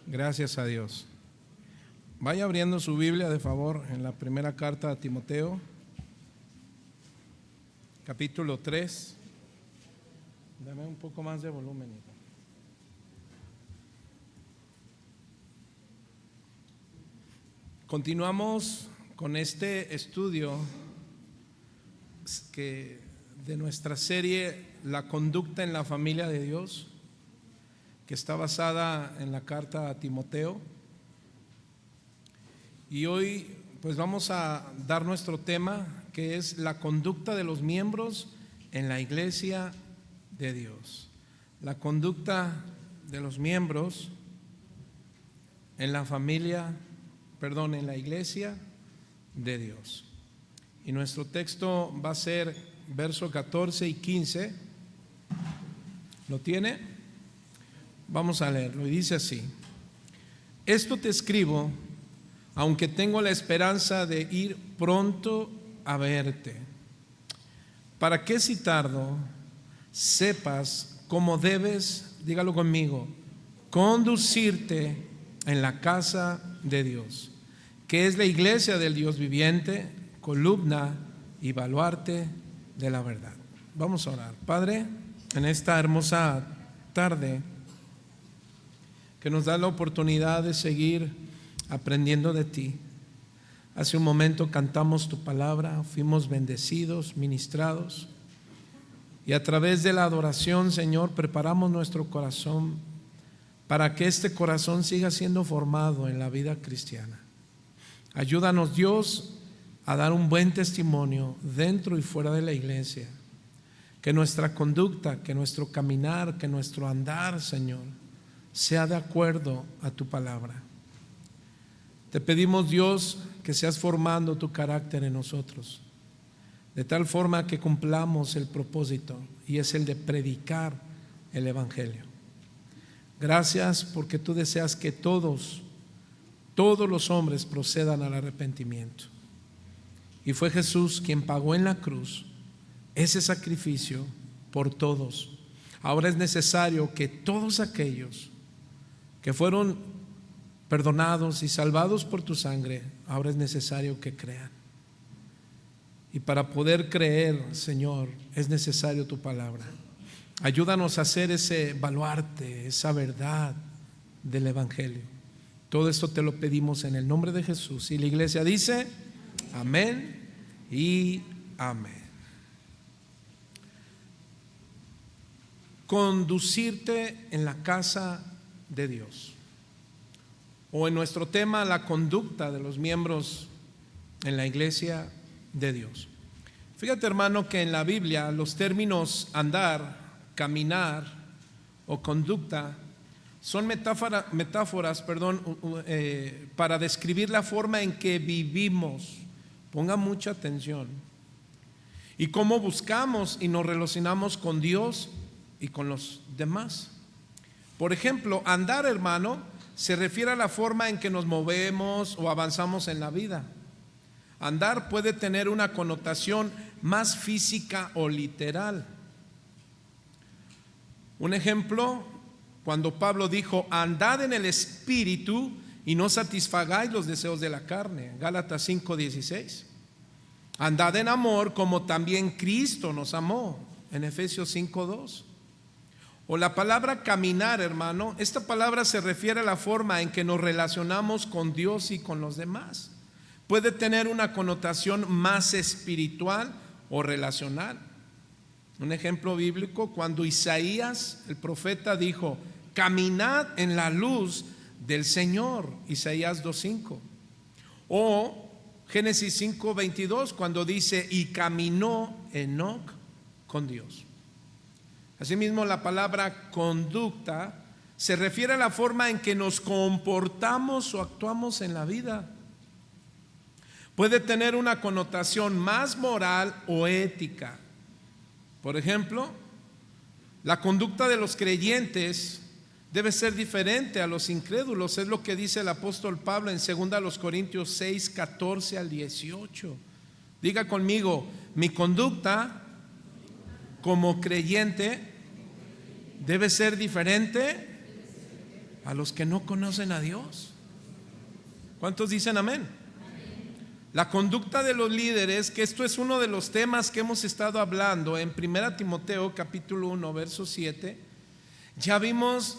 Gracias a Dios. Vaya abriendo su Biblia de favor en la primera carta a Timoteo, capítulo 3. Dame un poco más de volumen, hijo. Continuamos con este estudio de nuestra serie La conducta en la familia de Dios, que está basada en la carta a Timoteo. Y hoy pues vamos a dar nuestro tema, que es la conducta de los miembros en la iglesia de Dios. La conducta de los miembros en la en la iglesia de Dios. Y nuestro texto va a ser versos 14 y 15. ¿Lo tiene? Vamos a leerlo y dice así: Esto te escribo, aunque tengo la esperanza de ir pronto a verte, para que si tardo, sepas cómo debes, dígalo conmigo, conducirte en la casa de Dios, que es la iglesia del Dios viviente, columna y baluarte de la verdad. Vamos a orar. Padre, en esta hermosa tarde que nos da la oportunidad de seguir aprendiendo de ti. Hace un momento cantamos tu palabra, fuimos bendecidos, ministrados, y a través de la adoración, Señor, preparamos nuestro corazón para que este corazón siga siendo formado en la vida cristiana. Ayúdanos, Dios, a dar un buen testimonio dentro y fuera de la iglesia, que nuestra conducta, que nuestro caminar, que nuestro andar, Señor, sea de acuerdo a tu palabra. Te pedimos, Dios, que seas formando tu carácter en nosotros, de tal forma que cumplamos el propósito, y es el de predicar el evangelio. Gracias porque tú deseas que todos los hombres procedan al arrepentimiento. Y fue Jesús quien pagó en la cruz ese sacrificio por todos. Ahora es necesario que todos aquellos que fueron perdonados y salvados por tu sangre, ahora es necesario que crean. Y para poder creer, Señor, es necesario tu palabra. Ayúdanos a hacer ese baluarte, esa verdad del evangelio. Todo esto te lo pedimos en el nombre de Jesús. Y la iglesia dice: amén y amén. Conducirte en la casa de Dios, o en nuestro tema, la conducta de los miembros en la iglesia de Dios. Fíjate, hermano, que en la Biblia los términos andar, caminar o conducta son metáforas para describir la forma en que vivimos. Ponga mucha atención. Y cómo buscamos y nos relacionamos con Dios y con los demás. Por ejemplo, andar, hermano, se refiere a la forma en que nos movemos o avanzamos en la vida. Andar puede tener una connotación más física o literal. Un ejemplo, cuando Pablo dijo: andad en el Espíritu y no satisfagáis los deseos de la carne. Gálatas 5:16. Andad en amor como también Cristo nos amó. En Efesios 5:2. O la palabra caminar, hermano, esta palabra se refiere a la forma en que nos relacionamos con Dios y con los demás. Puede tener una connotación más espiritual o relacional. Un ejemplo bíblico, cuando Isaías, el profeta, dijo: caminad en la luz del Señor, Isaías 2:5. O Génesis 5:22, cuando dice: y caminó Enoc con Dios. Asimismo, la palabra conducta se refiere a la forma en que nos comportamos o actuamos en la vida. Puede tener una connotación más moral o ética. Por ejemplo, la conducta de los creyentes debe ser diferente a los incrédulos. Es lo que dice el apóstol Pablo en 2 Corintios 6, 14 al 18. Diga conmigo: mi conducta como creyente debe ser diferente a los que no conocen a Dios. ¿Cuántos dicen amén? La conducta de los líderes, que esto es uno de los temas que hemos estado hablando en 1 Timoteo capítulo 1 verso 7. Ya vimos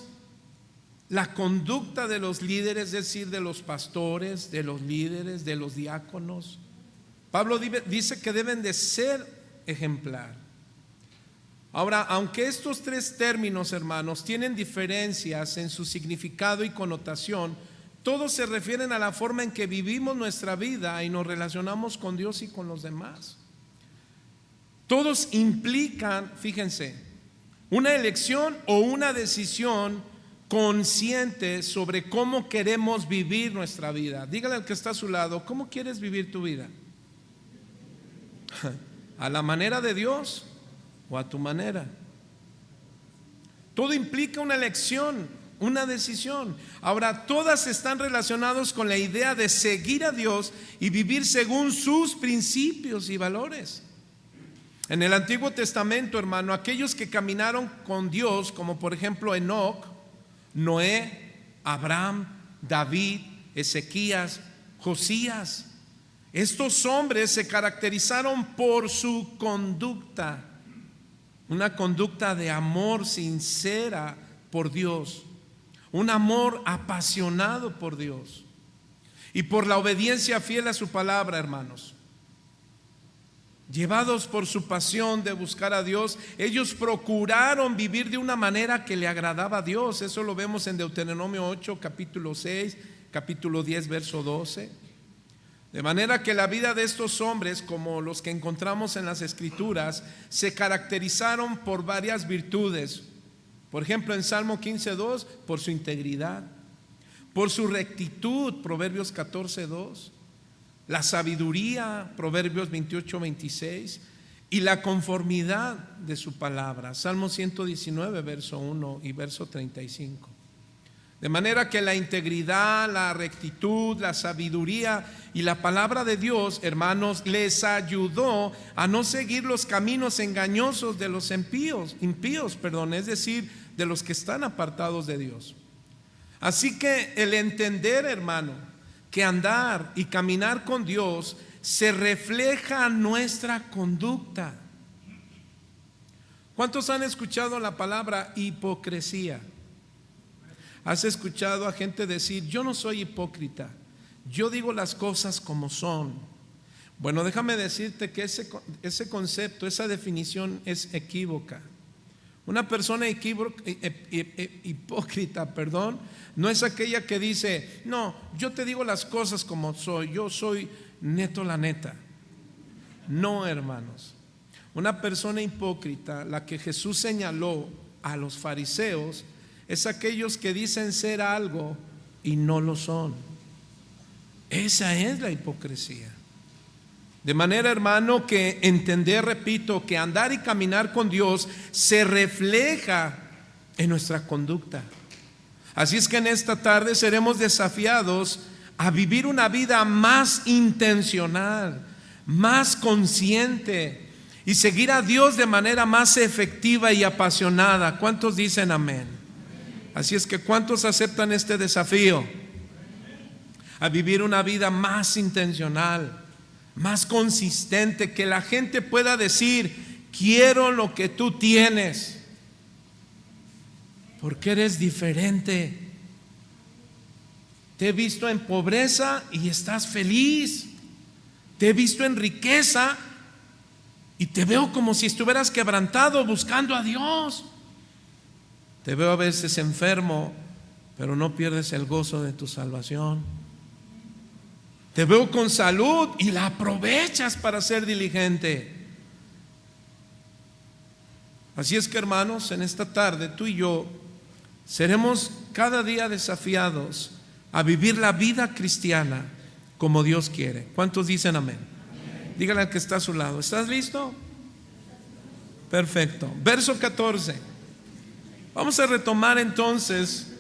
la conducta de los líderes, es decir, de los pastores, de los líderes, de los diáconos. Pablo dice que deben de ser ejemplar. Ahora, aunque estos tres términos, hermanos, tienen diferencias en su significado y connotación, todos se refieren a la forma en que vivimos nuestra vida y nos relacionamos con Dios y con los demás. Todos implican, fíjense, una elección o una decisión consciente sobre cómo queremos vivir nuestra vida. Dígale al que está a su lado, ¿cómo quieres vivir tu vida? ¿A la manera de Dios o a tu manera? Todo implica una elección, una decisión. Ahora, todas están relacionadas con la idea de seguir a Dios y vivir según sus principios y valores. En el Antiguo Testamento, hermano, aquellos que caminaron con Dios, como por ejemplo Enoc, Noé, Abraham, David, Ezequías, Josías, estos hombres se caracterizaron por su conducta, una conducta de amor sincera por Dios, un amor apasionado por Dios y por la obediencia fiel a su palabra, hermanos. Llevados por su pasión de buscar a Dios, ellos procuraron vivir de una manera que le agradaba a Dios. Eso lo vemos en Deuteronomio 8, capítulo 6, capítulo 10, verso 12. De manera que la vida de estos hombres, como los que encontramos en las Escrituras, se caracterizaron por varias virtudes. Por ejemplo, en Salmo 15:2, por su integridad, por su rectitud, Proverbios 14:2, la sabiduría, Proverbios 28:26, y la conformidad de su palabra, Salmo 119, verso 1 y verso 35. De manera que la integridad, la rectitud, la sabiduría y la palabra de Dios, hermanos, les ayudó a no seguir los caminos engañosos de los impíos, es decir, de los que están apartados de Dios. Así que el entender, hermano, que andar y caminar con Dios se refleja en nuestra conducta. ¿Cuántos han escuchado la palabra hipocresía? ¿Has escuchado a gente decir, yo no soy hipócrita, yo digo las cosas como son? Bueno, déjame decirte que ese concepto, esa definición es equívoca. Una persona hipócrita, no es aquella que dice, no, yo te digo las cosas como soy, yo soy neto la neta. No, hermanos. Una persona hipócrita, la que Jesús señaló a los fariseos, es aquellos que dicen ser algo y no lo son. Esa es la hipocresía. De manera, hermano, que entender, repito, que andar y caminar con Dios se refleja en nuestra conducta. Así es que en esta tarde seremos desafiados a vivir una vida más intencional, más consciente y seguir a Dios de manera más efectiva y apasionada. ¿Cuántos dicen amén? Así es que ¿cuántos aceptan este desafío? A vivir una vida más intencional, más consistente, que la gente pueda decir, quiero lo que tú tienes, porque eres diferente. Te he visto en pobreza y estás feliz. Te he visto en riqueza y te veo como si estuvieras quebrantado buscando a Dios. Te veo a veces enfermo, pero no pierdes el gozo de tu salvación. Te veo con salud y la aprovechas para ser diligente. Así es que, hermanos, en esta tarde tú y yo seremos cada día desafiados a vivir la vida cristiana como Dios quiere. ¿Cuántos dicen amén? Dígale al que está a su lado, ¿estás listo? Perfecto. Verso 14. Vamos a retomar entonces.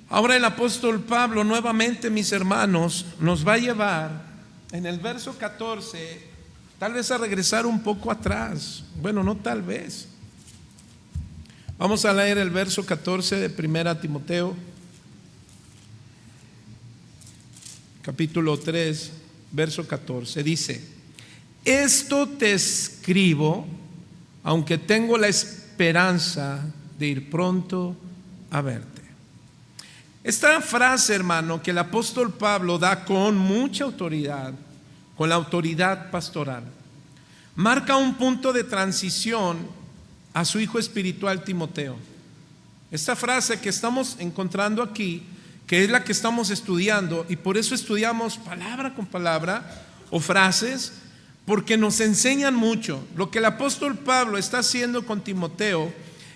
Ahora el apóstol Pablo nuevamente, mis hermanos, nos va a llevar en el verso 14, tal vez a regresar un poco atrás. Bueno, no tal vez. Vamos a leer el verso 14 de 1 Timoteo, capítulo 3, verso 14. Dice: esto te escribo, aunque tengo la esperanza de ir pronto a verte. Esta frase, hermano, que el apóstol Pablo da con mucha autoridad, con la autoridad pastoral, marca un punto de transición a su hijo espiritual Timoteo. Esta frase que estamos encontrando aquí, que es la que estamos estudiando, y por eso estudiamos palabra con palabra o frases, porque nos enseñan mucho. Lo que el apóstol Pablo está haciendo con Timoteo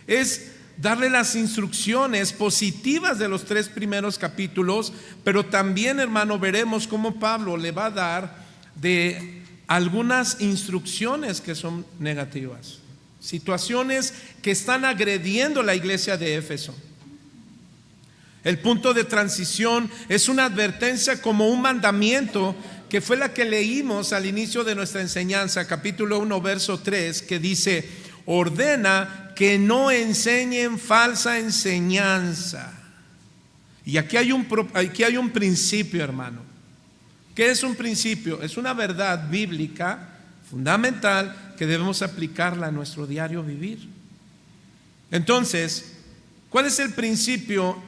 es darle las instrucciones positivas de los 3 primeros capítulos, pero también, hermano, veremos cómo Pablo le va a dar de algunas instrucciones que son negativas, situaciones que están agrediendo la iglesia de Éfeso. El punto de transición es una advertencia como un mandamiento, que fue la que leímos al inicio de nuestra enseñanza, capítulo 1, verso 3, que dice: ordena que no enseñen falsa enseñanza. Y aquí hay un principio, hermano. ¿Qué es un principio? Es una verdad bíblica fundamental que debemos aplicarla a nuestro diario vivir. Entonces, ¿cuál es el principio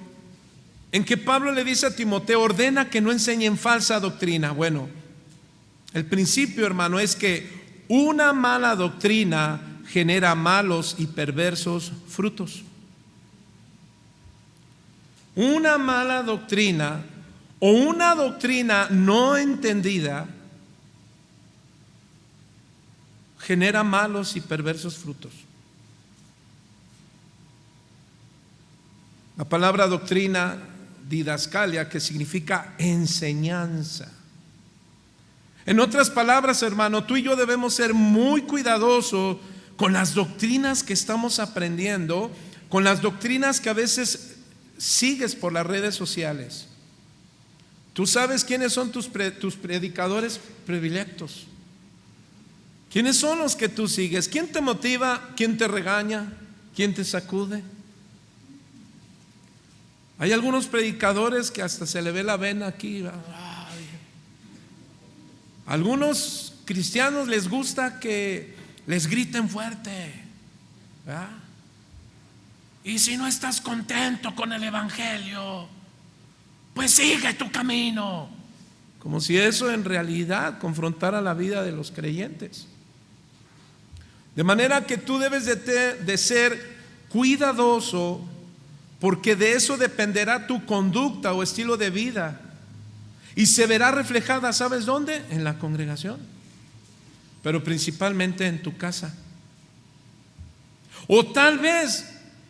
en que Pablo le dice a Timoteo: ordena que no enseñen falsa doctrina? Bueno, el principio, hermano, es que una mala doctrina genera malos y perversos frutos. Una mala doctrina o una doctrina no entendida genera malos y perversos frutos. La palabra doctrina, didascalia, que significa enseñanza. En otras palabras, hermano, tú y yo debemos ser muy cuidadosos con las doctrinas que estamos aprendiendo, con las doctrinas que a veces sigues por las redes sociales. Tú sabes quiénes son tus predicadores predilectos. ¿Quiénes son los que tú sigues? ¿Quién te motiva? ¿Quién te regaña? ¿Quién te sacude? Hay algunos predicadores que hasta se le ve la vena aquí. Algunos cristianos les gusta que les griten fuerte, ¿verdad? Y si no estás contento con el evangelio, pues sigue tu camino. Como si eso en realidad confrontara la vida de los creyentes. De manera que tú debes de ser cuidadoso, porque de eso dependerá tu conducta o estilo de vida, y se verá reflejada, ¿sabes dónde? En la congregación, pero principalmente en tu casa. O tal vez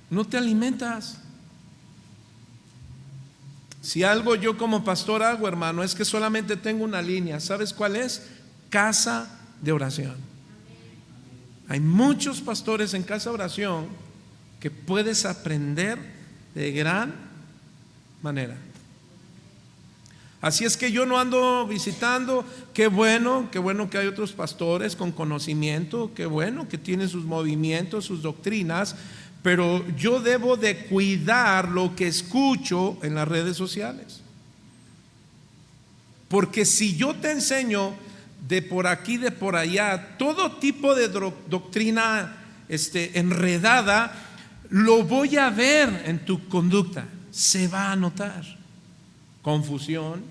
no te alimentas. Si algo yo como pastor hago, hermano, es que solamente tengo una línea. ¿Sabes cuál es? Casa de oración. Hay muchos pastores en casa de oración que puedes aprender de gran manera. Así es que yo no ando visitando. Qué bueno que hay otros pastores con conocimiento, qué bueno que tienen sus movimientos, sus doctrinas, pero yo debo de cuidar lo que escucho en las redes sociales. Porque si yo te enseño de por aquí, de por allá, todo tipo de doctrina enredada, lo voy a ver en tu conducta, se va a notar. Confusión.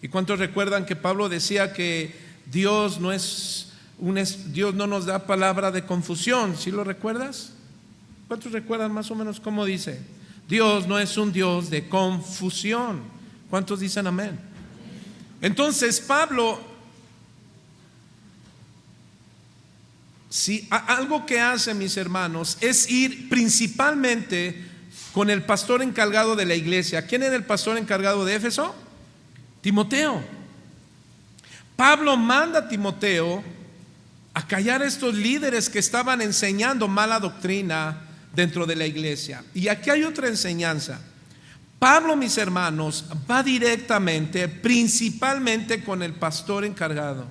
¿Y cuántos recuerdan que Pablo decía que Dios no nos da palabra de confusión? ¿Sí lo recuerdas? ¿Cuántos recuerdan más o menos cómo dice? Dios no es un Dios de confusión. ¿Cuántos dicen amén? Entonces Pablo, si algo que hace, mis hermanos, es ir principalmente con el pastor encargado de la iglesia. ¿Quién era el pastor encargado de Éfeso? Timoteo. Pablo manda a Timoteo a callar a estos líderes que estaban enseñando mala doctrina dentro de la iglesia. Y aquí hay otra enseñanza. Pablo, mis hermanos, va directamente, principalmente con el pastor encargado.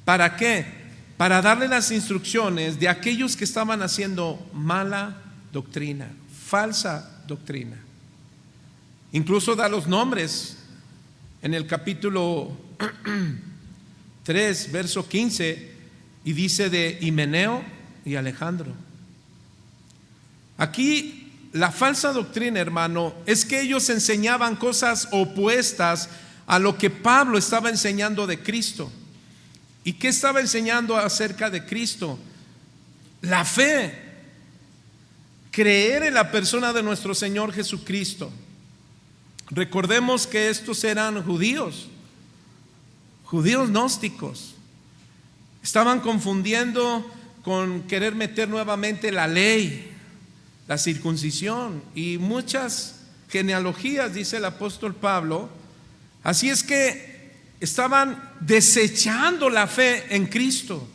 ¿Para qué? para darle las instrucciones de aquellos que estaban haciendo mala doctrina, falsa doctrina. Incluso da los nombres en el capítulo 3, verso 15, y dice de Himeneo y Alejandro. Aquí la falsa doctrina, hermano, es que ellos enseñaban cosas opuestas a lo que Pablo estaba enseñando de Cristo. ¿Y qué estaba enseñando acerca de Cristo? La fe, creer en la persona de nuestro Señor Jesucristo. Recordemos que estos eran judíos gnósticos. Estaban confundiendo con querer meter nuevamente la ley, la circuncisión y muchas genealogías, dice el apóstol Pablo. Así es que estaban desechando la fe en Cristo.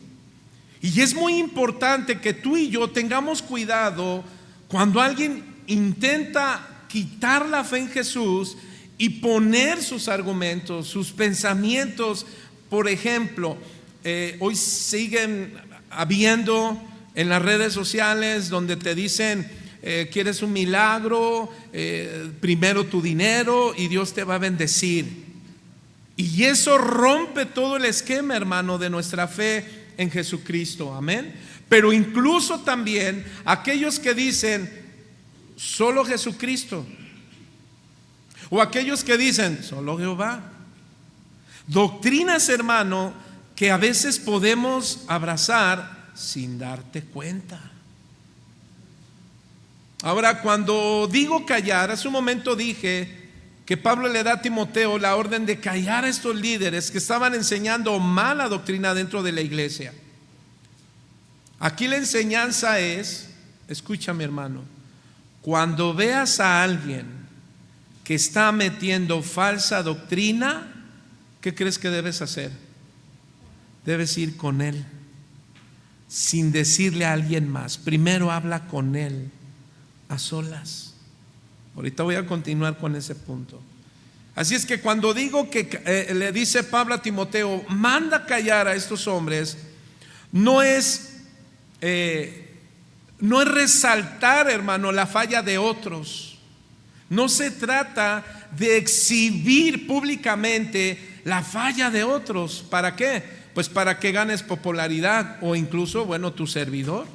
Y es muy importante que tú y yo tengamos cuidado cuando alguien intenta quitar la fe en Jesús y poner sus argumentos, sus pensamientos. Por ejemplo, hoy siguen habiendo en las redes sociales donde te dicen: quieres un milagro, primero tu dinero y Dios te va a bendecir. Y eso rompe todo el esquema, hermano, de nuestra fe en Jesucristo. Amén. Pero incluso también aquellos que dicen solo Jesucristo, o aquellos que dicen solo Jehová. Doctrinas, hermano, que a veces podemos abrazar sin darte cuenta. Ahora, cuando digo callar, hace un momento dije que Pablo le da a Timoteo la orden de callar a estos líderes que estaban enseñando mala doctrina dentro de la iglesia. Aquí la enseñanza es, escúchame, hermano, cuando veas a alguien que está metiendo falsa doctrina, ¿qué crees que debes hacer? Debes ir con él, sin decirle a alguien más. Primero habla con él, a solas. Ahorita voy a continuar con ese punto. Así es que cuando digo que le dice Pablo a Timoteo, manda callar a estos hombres, no es resaltar, hermano, la falla de otros. No se trata de exhibir públicamente la falla de otros. ¿Para qué? Pues para que ganes popularidad o incluso, bueno, tu servidor.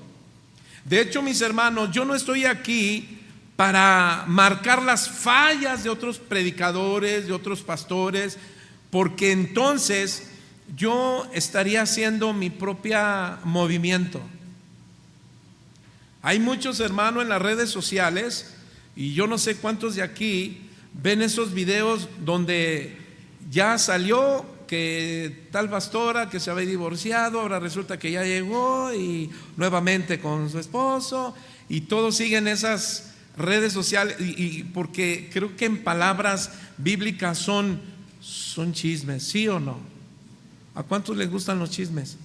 De hecho, mis hermanos, yo no estoy aquí para marcar las fallas de otros predicadores, de otros pastores, porque entonces yo estaría haciendo mi propio movimiento. Hay muchos, hermanos, en las redes sociales, y yo no sé cuántos de aquí ven esos videos donde ya salió que tal pastora que se había divorciado, ahora resulta que ya llegó y nuevamente con su esposo, y todos siguen esas redes sociales, y porque creo que en palabras bíblicas son chismes, ¿sí o no? ¿A cuántos les gustan los chismes?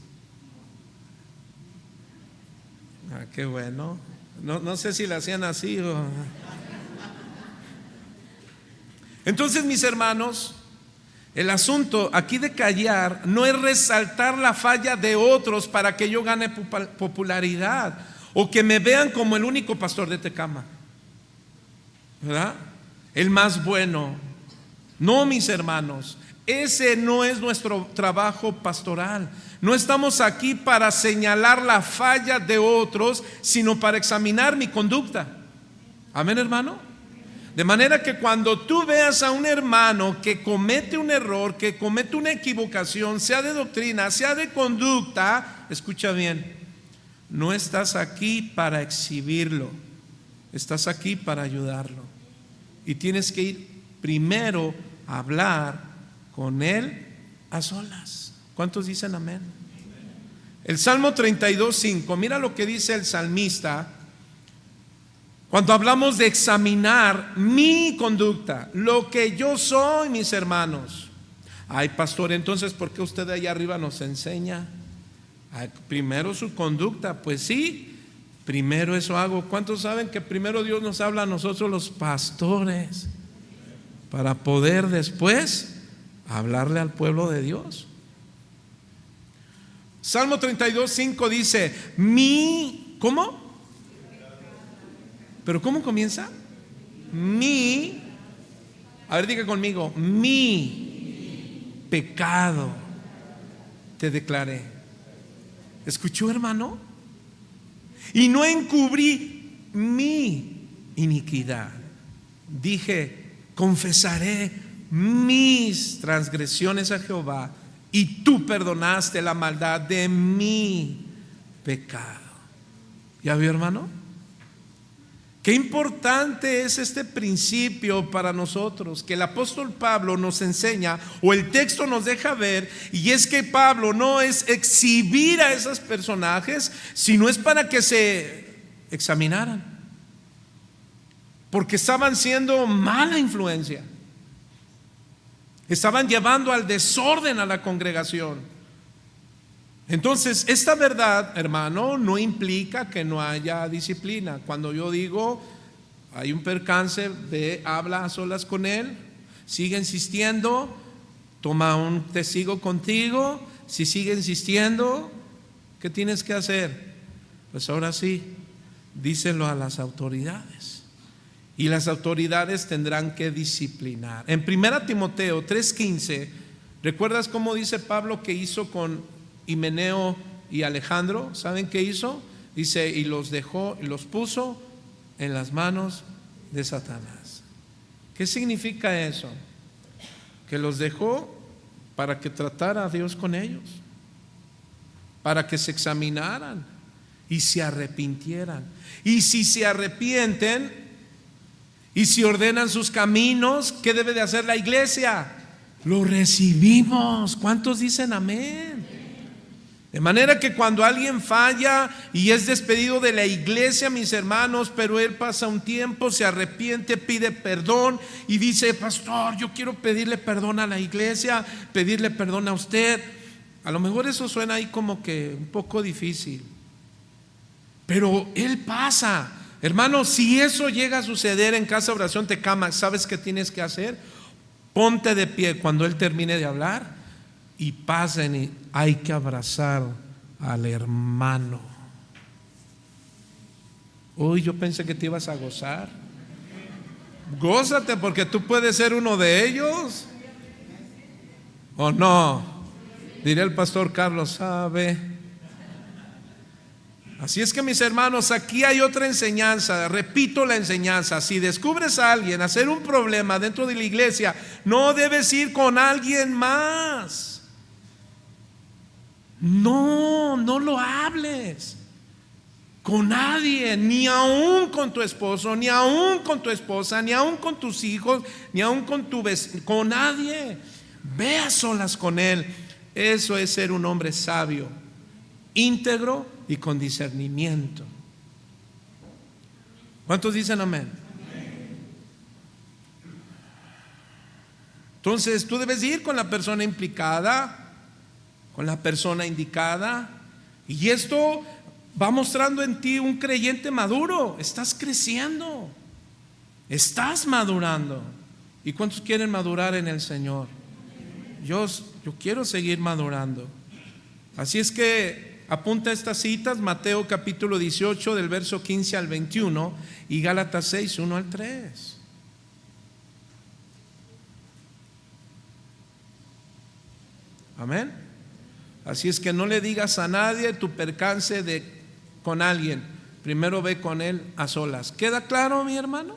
Qué bueno. No sé si le hacían así o... Entonces, mis hermanos, el asunto aquí de callar no es resaltar la falla de otros para que yo gane popularidad o que me vean como el único pastor de Tecama, ¿verdad? El más bueno. No, mis hermanos, ese no es nuestro trabajo pastoral. No estamos aquí para señalar la falla de otros, sino para examinar mi conducta. Amén, hermano. De manera que cuando tú veas a un hermano que comete un error, que comete una equivocación, sea de doctrina, sea de conducta, escucha bien, no estás aquí para exhibirlo, estás aquí para ayudarlo. Y tienes que ir primero a hablar con él a solas. ¿Cuántos dicen amén? El Salmo 32:5, mira lo que dice el salmista. Cuando hablamos de examinar mi conducta, lo que yo soy, mis hermanos. Ay, pastor, entonces ¿por qué usted allá arriba nos enseña? Ay, primero su conducta. Pues sí, primero eso hago. ¿Cuántos saben que primero Dios nos habla a nosotros los pastores para poder después hablarle al pueblo de Dios? Salmo 32:5 dice, ¿cómo? ¿Pero cómo comienza? A ver, diga conmigo, mi pecado te declaré. ¿Escuchó, hermano? Y no encubrí mi iniquidad. Dije, confesaré mis transgresiones a Jehová, y tú perdonaste la maldad de mi pecado. ¿Ya vio, hermano? Qué importante es este principio para nosotros, que el apóstol Pablo nos enseña, o el texto nos deja ver, y es que Pablo no es exhibir a esos personajes, sino es para que se examinaran, porque estaban siendo mala influencia, estaban llevando al desorden a la congregación. Entonces, esta verdad, hermano, no implica que no haya disciplina. Cuando yo digo hay un percance, ve, habla a solas con él, sigue insistiendo, toma un testigo contigo. Si sigue insistiendo, ¿qué tienes que hacer? Pues ahora sí, díselo a las autoridades, y las autoridades tendrán que disciplinar. En 1 Timoteo 3:15, ¿recuerdas cómo dice Pablo que hizo con Himeneo y Alejandro? ¿Saben qué hizo? Dice, y los dejó y los puso en las manos de Satanás. ¿Qué significa eso? Que los dejó para que tratara a Dios con ellos, para que se examinaran y se arrepintieran. Y si se arrepienten y si ordenan sus caminos, ¿qué debe de hacer la iglesia? Lo recibimos. ¿Cuántos dicen amén? De manera que cuando alguien falla y es despedido de la iglesia, mis hermanos, pero él pasa un tiempo, se arrepiente, pide perdón y dice, pastor, yo quiero pedirle perdón a la iglesia, pedirle perdón a usted. A lo mejor eso suena ahí como que un poco difícil, pero él pasa. Hermano, si eso llega a suceder en Casa Oración Tecama, ¿sabes qué tienes que hacer? Ponte de pie cuando él termine de hablar y pasen, y hay que abrazar al hermano. Uy, yo pensé que te ibas a gozar. Gózate, porque tú puedes ser uno de ellos, ¿o no? Diría el pastor Carlos, sabe. Así es que, mis hermanos, aquí hay otra enseñanza. Repito la enseñanza: si descubres a alguien hacer un problema dentro de la iglesia, no debes ir con alguien más. No lo hables con nadie, ni aún con tu esposo, ni aún con tu esposa, ni aún con tus hijos, ni aún con tu vecino, con nadie. Ve a solas con él. Eso es ser un hombre sabio, íntegro y con discernimiento. ¿Cuántos dicen amén? Entonces tú debes ir con la persona implicada, con la persona indicada, y esto va mostrando en ti un creyente maduro. Estás creciendo, estás madurando. ¿Y cuántos quieren madurar en el Señor? Yo quiero seguir madurando. Así es que apunta estas citas: Mateo capítulo 18 del verso 15 al 21 y Gálatas 6, 1 al 3. Amén. Así es que no le digas a nadie tu percance con alguien. Primero ve con él a solas. ¿Queda claro, mi hermano?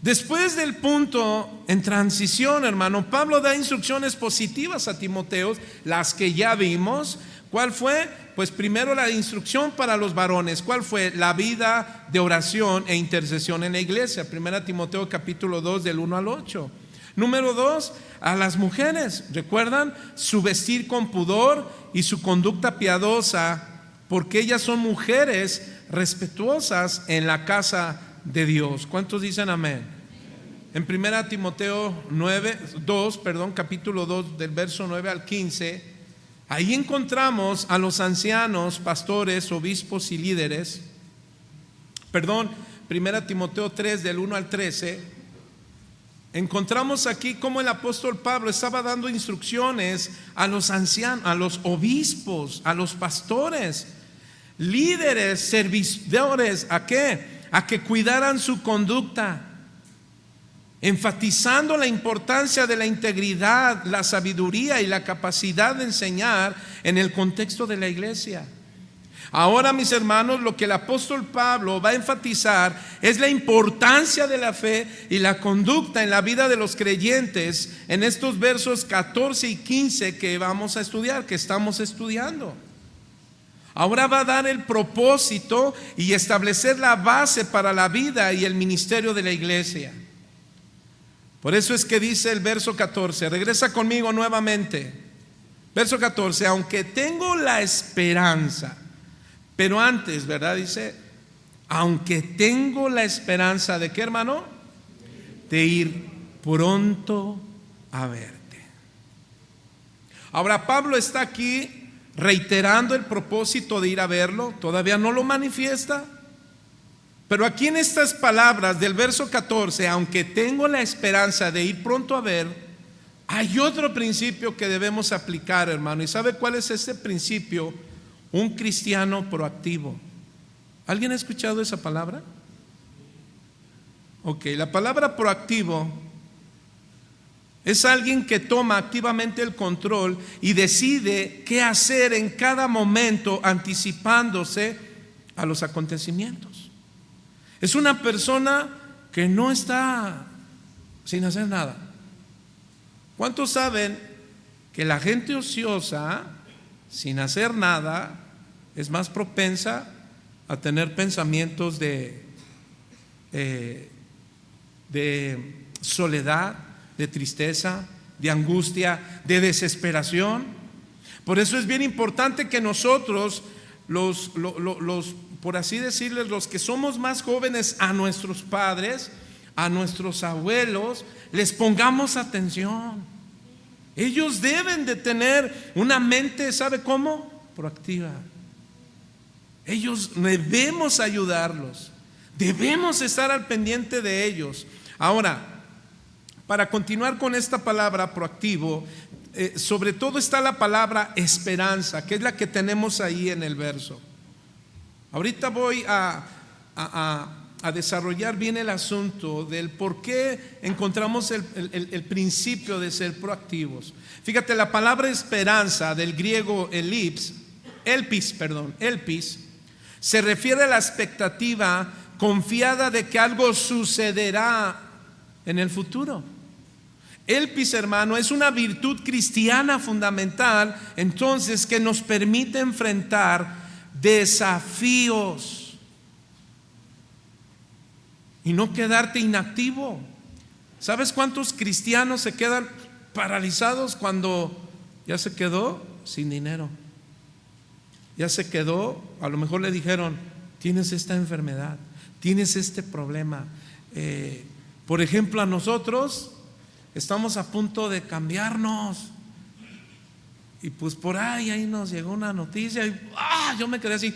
Después del punto en transición, hermano, Pablo da instrucciones positivas a Timoteo, las que ya vimos. ¿Cuál fue? Pues primero la instrucción para los varones. ¿Cuál fue? La vida de oración e intercesión en la iglesia. 1 Timoteo capítulo 2 del 1 al 8. Número 2, a las mujeres, ¿recuerdan? Su vestir con pudor y su conducta piadosa, porque ellas son mujeres respetuosas en la casa de Dios. ¿Cuántos dicen amén? En 1 Timoteo capítulo 2 del verso 9 al 15, ahí encontramos a los ancianos, pastores, obispos y líderes. 1 Timoteo 3 del 1 al 13. encontramos aquí cómo el apóstol Pablo estaba dando instrucciones a los ancianos, a los obispos, a los pastores, líderes, servidores. ¿A qué? A que cuidaran su conducta, enfatizando la importancia de la integridad, la sabiduría y la capacidad de enseñar en el contexto de la iglesia. Ahora, mis hermanos, lo que el apóstol Pablo va a enfatizar es la importancia de la fe y la conducta en la vida de los creyentes en estos versos 14 y 15 que vamos a estudiar, que estamos estudiando. Ahora va a dar el propósito y establecer la base para la vida y el ministerio de la iglesia. Por eso es que dice el verso 14, regresa conmigo nuevamente. Verso 14, aunque tengo la esperanza. Pero antes, ¿verdad? Dice, aunque tengo la esperanza de ¿qué, hermano? De ir pronto a verte. Ahora Pablo está aquí reiterando el propósito de ir a verlo. Todavía no lo manifiesta, pero aquí en estas palabras del verso 14, aunque tengo la esperanza de ir pronto a ver, hay otro principio que debemos aplicar, hermano. ¿Y sabe cuál es ese principio? Un cristiano proactivo. ¿Alguien ha escuchado esa palabra? Ok, la palabra proactivo es alguien que toma activamente el control y decide qué hacer en cada momento, anticipándose a los acontecimientos. Es una persona que no está sin hacer nada. ¿Cuántos saben que la gente ociosa, sin hacer nada, es más propensa a tener pensamientos de soledad, de tristeza, de angustia, de desesperación? Por eso es bien importante que nosotros, por así decirles, los que somos más jóvenes, a nuestros padres, a nuestros abuelos, les pongamos atención. Ellos deben de tener una mente, ¿sabe cómo? Proactiva. Ellos debemos ayudarlos, debemos estar al pendiente de ellos. Ahora, para continuar con esta palabra proactivo, sobre todo está la palabra esperanza, que es la que tenemos ahí en el verso. Ahorita voy a desarrollar bien el asunto del por qué encontramos el principio de ser proactivos. Fíjate, la palabra esperanza del griego elpis, se refiere a la expectativa confiada de que algo sucederá en el futuro. Elpis, hermano, es una virtud cristiana fundamental, entonces, que nos permite enfrentar desafíos y no quedarte inactivo. ¿Sabes cuántos cristianos se quedan paralizados cuando ya se quedó sin dinero? Ya se quedó, a lo mejor le dijeron, tienes esta enfermedad, tienes este problema. Por ejemplo, a nosotros estamos a punto de cambiarnos. Y pues por ahí nos llegó una noticia y yo me quedé así.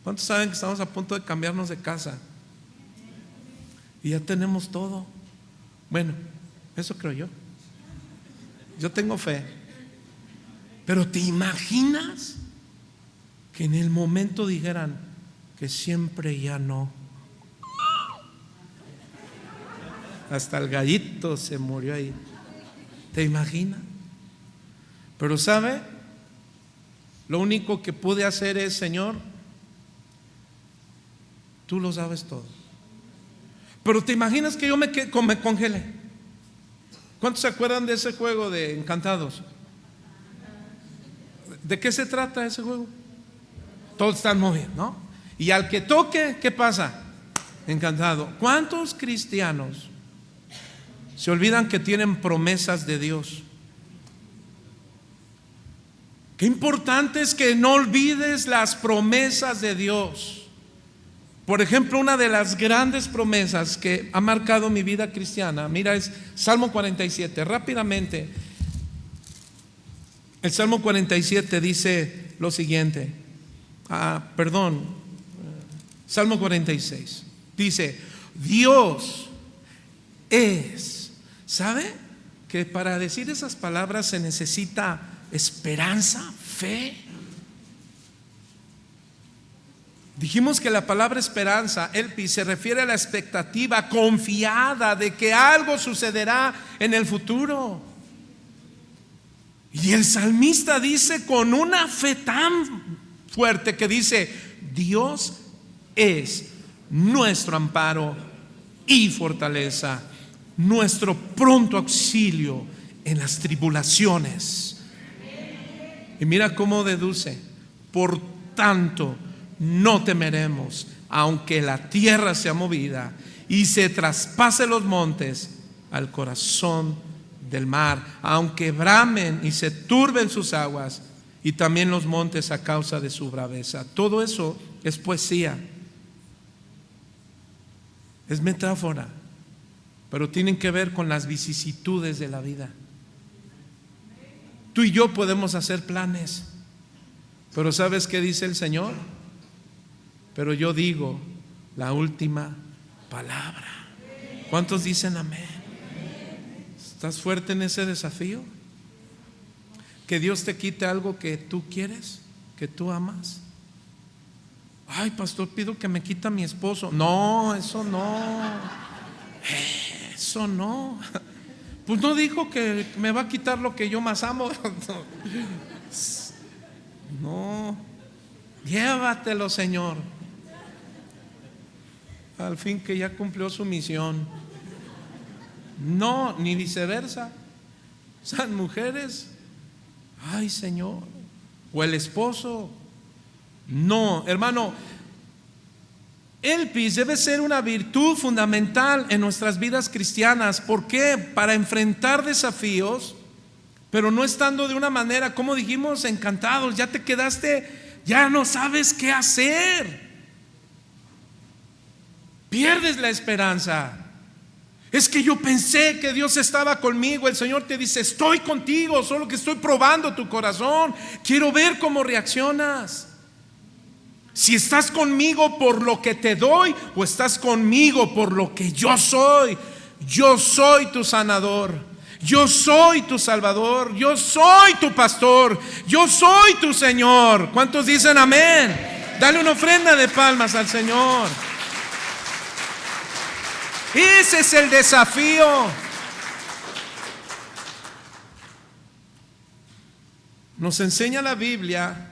¿Cuántos saben que estamos a punto de cambiarnos de casa? Y ya tenemos todo. Bueno, eso creo yo. Yo tengo fe. Pero ¿te imaginas que en el momento dijeran que siempre ya no? Hasta el gallito se murió ahí. ¿Te imaginas? Pero ¿sabe? Lo único que pude hacer es, Señor, tú lo sabes todo. Pero ¿te imaginas que yo me congelé? ¿Cuántos se acuerdan de ese juego de Encantados? ¿De qué se trata ese juego? Todos están moviendo, ¿no? Y al que toque, ¿qué pasa? Encantado. ¿Cuántos cristianos se olvidan que tienen promesas de Dios? Qué importante es que no olvides las promesas de Dios. Por ejemplo, una de las grandes promesas que ha marcado mi vida cristiana, mira, es Salmo 47. Rápidamente, el Salmo 47 dice lo siguiente. Salmo 46 dice: Dios es. ¿Sabe que para decir esas palabras se necesita esperanza, fe? Dijimos que la palabra esperanza, Elpi, se refiere a la expectativa confiada de que algo sucederá en el futuro. Y el salmista dice con una fe tan fuerte que dice: Dios es nuestro amparo y fortaleza, nuestro pronto auxilio en las tribulaciones. Y mira cómo deduce: por tanto, no temeremos, aunque la tierra sea movida y se traspase los montes al corazón del mar, aunque bramen y se turben sus aguas, y también los montes a causa de su braveza. Todo eso es poesía, es metáfora, pero tienen que ver con las vicisitudes de la vida. Tú y yo podemos hacer planes, pero ¿sabes qué dice el Señor? Pero yo digo la última palabra. ¿Cuántos dicen amén? ¿Estás fuerte en ese desafío? Que Dios te quite algo que tú quieres, que tú amas. Ay, pastor, pido que me quita mi esposo. No, eso no. Eso no. Pues no dijo que me va a quitar lo que yo más amo. No. Llévatelo, Señor. Al fin que ya cumplió su misión. No, ni viceversa. Son mujeres. Ay, Señor. O el esposo. No, hermano. Elpis debe ser una virtud fundamental en nuestras vidas cristianas. ¿Por qué? Para enfrentar desafíos, pero no estando de una manera, como dijimos, encantados. Ya te quedaste, ya no sabes qué hacer. Pierdes la esperanza. Es que yo pensé que Dios estaba conmigo. El Señor te dice: estoy contigo, solo que estoy probando tu corazón. Quiero ver cómo reaccionas. Si estás conmigo por lo que te doy, o estás conmigo por lo que yo soy. Yo soy tu sanador, yo soy tu salvador, yo soy tu pastor, yo soy tu Señor. ¿Cuántos dicen amén? Dale una ofrenda de palmas al Señor. Ese es el desafío. Nos enseña la Biblia.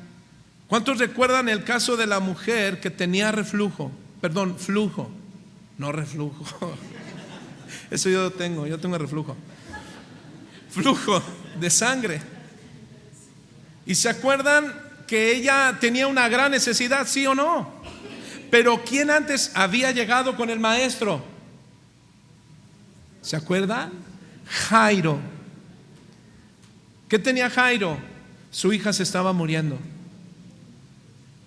¿Cuántos recuerdan el caso de la mujer que tenía flujo? No reflujo. Eso yo tengo reflujo. Flujo de sangre. ¿Y se acuerdan que ella tenía una gran necesidad, sí o no? Pero ¿quién antes había llegado con el maestro? ¿Se acuerdan? Jairo. ¿Qué tenía Jairo? Su hija se estaba muriendo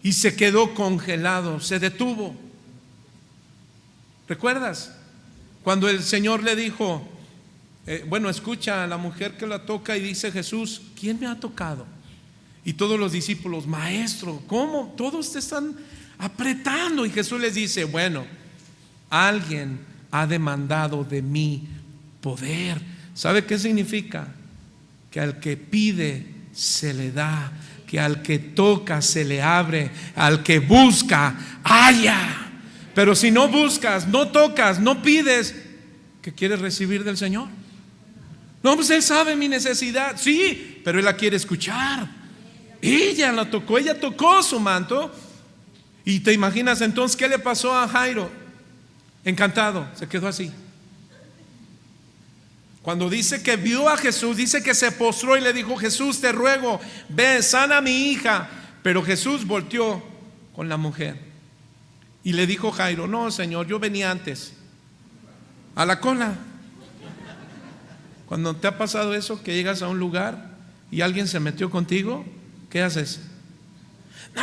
y se quedó congelado, se detuvo. ¿Recuerdas? Cuando el Señor le dijo, escucha a la mujer que la toca, y dice Jesús: ¿quién me ha tocado? Y todos los discípulos: maestro, ¿cómo? Todos te están apretando. Y Jesús les dice: alguien ha demandado de mí poder. ¿Sabe qué significa? Que al que pide se le da, que al que toca se le abre, al que busca halla. Pero si no buscas, no tocas, no pides, ¿qué quieres recibir del Señor? No, pues Él sabe mi necesidad. Sí, pero Él la quiere escuchar. Ella tocó su manto. Y te imaginas entonces qué le pasó a Jairo. Encantado, se quedó así. Cuando dice que vio a Jesús, dice que se postró y le dijo: Jesús, te ruego, ve, sana a mi hija. Pero Jesús volteó con la mujer y le dijo Jairo: no, Señor, yo venía antes, a la cola. Cuando te ha pasado eso, que llegas a un lugar y alguien se metió contigo, ¿qué haces? No,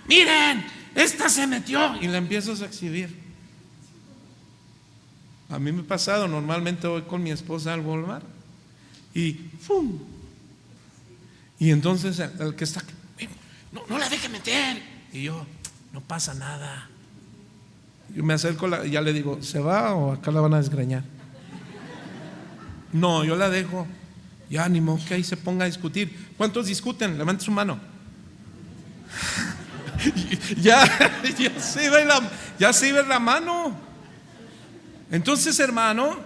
miren, esta se metió, y la empiezas a exhibir. A mí me ha pasado, normalmente voy con mi esposa al Walmart y ¡fum! Y entonces el que está: no la deje meter. Y yo: no pasa nada. Yo me acerco y ya le digo: ¿se va o acá la van a desgreñar? No, yo la dejo. Ya, ni modo que ahí se ponga a discutir. ¿Cuántos discuten? Levante su mano. ya se ve la mano. Entonces, hermano,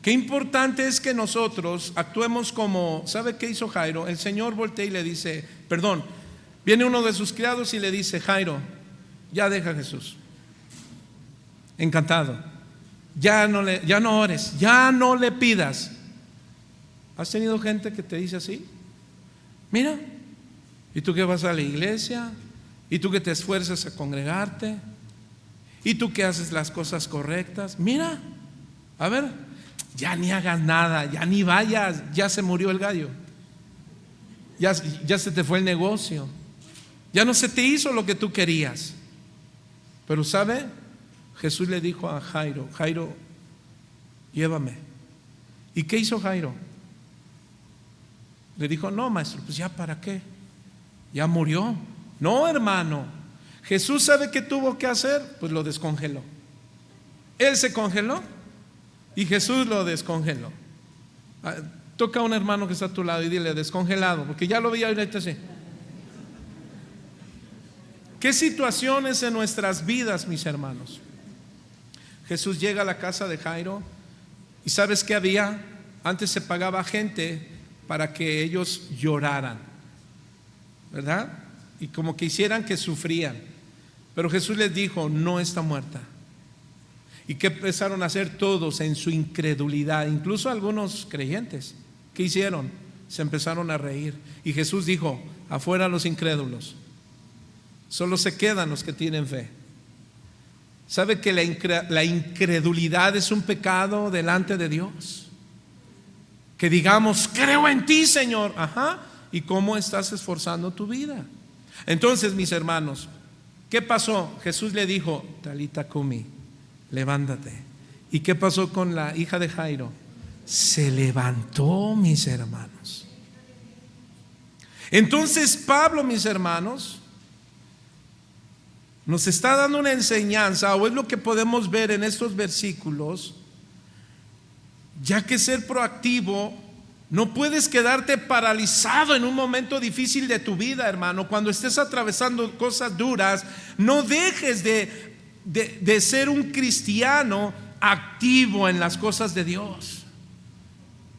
qué importante es que nosotros actuemos como, ¿sabe qué hizo Jairo? El Señor voltea y le dice, perdón, viene uno de sus criados y le dice, Jairo, ya deja a Jesús. Encantado. Ya no ores, ya no le pidas. ¿Has tenido gente que te dice así? Mira, ¿y tú que vas a la iglesia? ¿Y tú que te esfuerzas a congregarte? ¿Y tú que haces las cosas correctas? Mira, a ver, ya ni hagas nada, ya ni vayas, ya se murió el gallo, ya se te fue el negocio, ya no se te hizo lo que tú querías. Pero ¿sabe? Jesús le dijo a Jairo, Jairo, llévame. ¿Y qué hizo Jairo? Le dijo, no, maestro, pues ya para qué, ya murió. No, hermano, Jesús ¿sabe qué tuvo que hacer? Pues lo descongeló. Él se congeló y Jesús lo descongeló. Toca a un hermano que está a tu lado y dile, descongelado, porque ya lo vi ahorita así. ¿Qué situaciones en nuestras vidas, mis hermanos? Jesús llega a la casa de Jairo y ¿sabes qué había? Antes se pagaba gente para que ellos lloraran, ¿verdad? Y como que hicieran que sufrían. Pero Jesús les dijo, no está muerta. ¿Y qué empezaron a hacer todos en su incredulidad? Incluso algunos creyentes. ¿Qué hicieron? Se empezaron a reír. Y Jesús dijo, afuera los incrédulos. Solo se quedan los que tienen fe. ¿Sabe que la incredulidad es un pecado delante de Dios? Que digamos, creo en ti, Señor. Ajá. ¿Y cómo estás esforzando tu vida? Entonces, mis hermanos, ¿qué pasó? Jesús le dijo, Talita cumi, levántate. ¿Y qué pasó con la hija de Jairo? Se levantó, mis hermanos. Entonces Pablo, mis hermanos, nos está dando una enseñanza, o es lo que podemos ver en estos versículos, ya que ser proactivo, no puedes quedarte paralizado en un momento difícil de tu vida, hermano. Cuando estés atravesando cosas duras, no dejes de ser un cristiano activo en las cosas de Dios.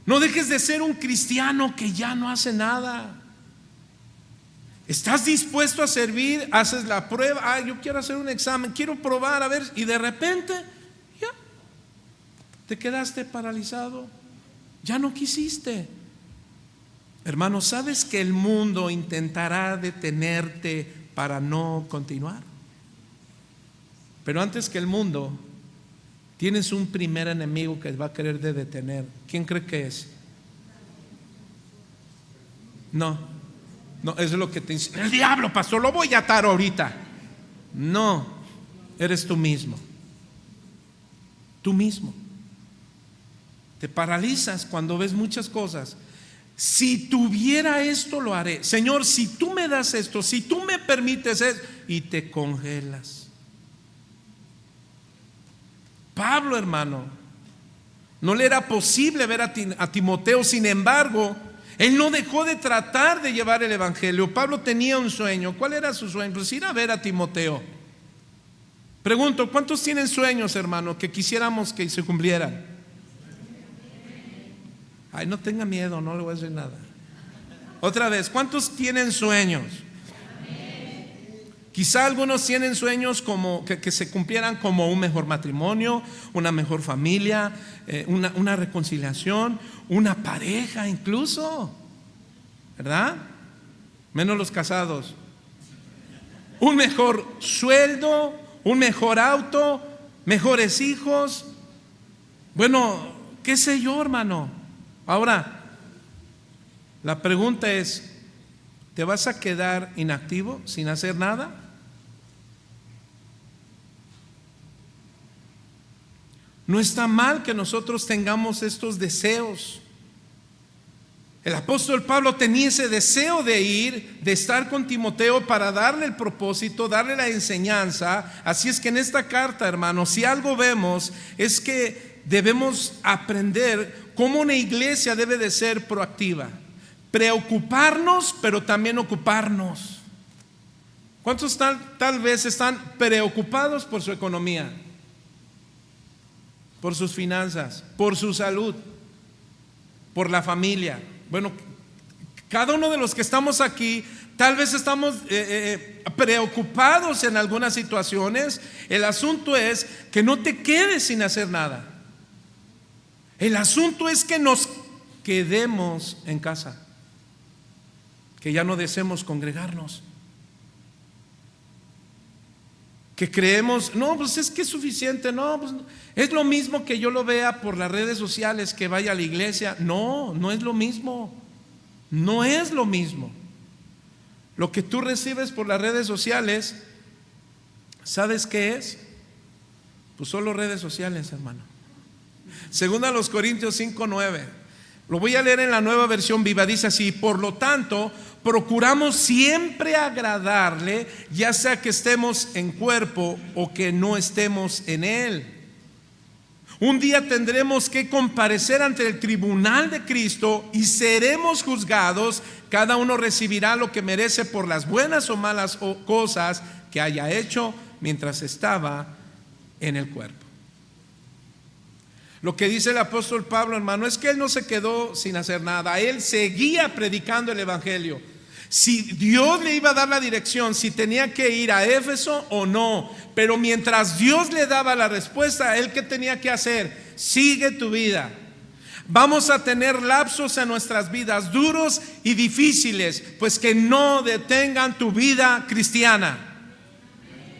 No dejes de ser un cristiano que ya no hace nada. ¿Estás dispuesto a servir? Haces la prueba. Yo quiero hacer un examen, quiero probar, a ver. Y de repente, ya, te quedaste paralizado. Ya no quisiste. Hermano, ¿sabes que el mundo intentará detenerte para no continuar? Pero antes que el mundo, tienes un primer enemigo que va a querer detener. ¿Quién cree que es? No, eso es lo que te dice el diablo, pastor, lo voy a atar ahorita. No, eres tú mismo. Tú mismo. Te paralizas cuando ves muchas cosas. Si tuviera esto, lo haré. Señor, si tú me das esto, si tú me permites esto, y te congelas. Pablo, hermano, no le era posible ver a Timoteo. Sin embargo, él no dejó de tratar de llevar el evangelio. Pablo tenía un sueño. ¿Cuál era su sueño? Pues ir a ver a Timoteo. Pregunto, ¿cuántos tienen sueños, hermano, que quisiéramos que se cumplieran? Ay, no tenga miedo, no le voy a decir nada. Otra vez, ¿cuántos tienen sueños? Quizá algunos tienen sueños como que se cumplieran, como un mejor matrimonio, una mejor familia, una reconciliación, una pareja incluso, ¿verdad? Menos los casados. Un mejor sueldo, un mejor auto, mejores hijos. Bueno, qué sé yo, hermano. Ahora, la pregunta es, ¿te vas a quedar inactivo sin hacer nada? No está mal que nosotros tengamos estos deseos. El apóstol Pablo tenía ese deseo de ir, de estar con Timoteo para darle el propósito, darle la enseñanza. Así es que en esta carta, hermanos, si algo vemos es que debemos aprender cómo una iglesia debe de ser proactiva. Preocuparnos, pero también ocuparnos. ¿Cuántos tal vez están preocupados por su economía, por sus finanzas, por su salud, por la familia? Bueno, cada uno de los que estamos aquí, tal vez estamos preocupados en algunas situaciones. El asunto es que no te quedes sin hacer nada. El asunto es que nos quedemos en casa, que ya no deseemos congregarnos, que creemos, no, pues es que es suficiente, no, pues es lo mismo que yo lo vea por las redes sociales, que vaya a la iglesia. No, no es lo mismo, no es lo mismo. Lo que tú recibes por las redes sociales, ¿sabes qué es? Pues solo redes sociales, hermano. Segunda a los Corintios 5:9. Lo voy a leer en la Nueva Versión Viva. Dice así: por lo tanto, procuramos siempre agradarle, ya sea que estemos en cuerpo o que no estemos en él. Un día tendremos que comparecer ante el tribunal de Cristo y seremos juzgados. Cada uno recibirá lo que merece por las buenas o malas cosas que haya hecho mientras estaba en el cuerpo. Lo que dice el apóstol Pablo, hermano, es que él no se quedó sin hacer nada. Él seguía predicando el evangelio. Si Dios le iba a dar la dirección, si tenía que ir a Éfeso o no, pero mientras Dios le daba la respuesta, él ¿qué tenía que hacer? Sigue tu vida. Vamos a tener lapsos en nuestras vidas duros y difíciles, pues que no detengan tu vida cristiana.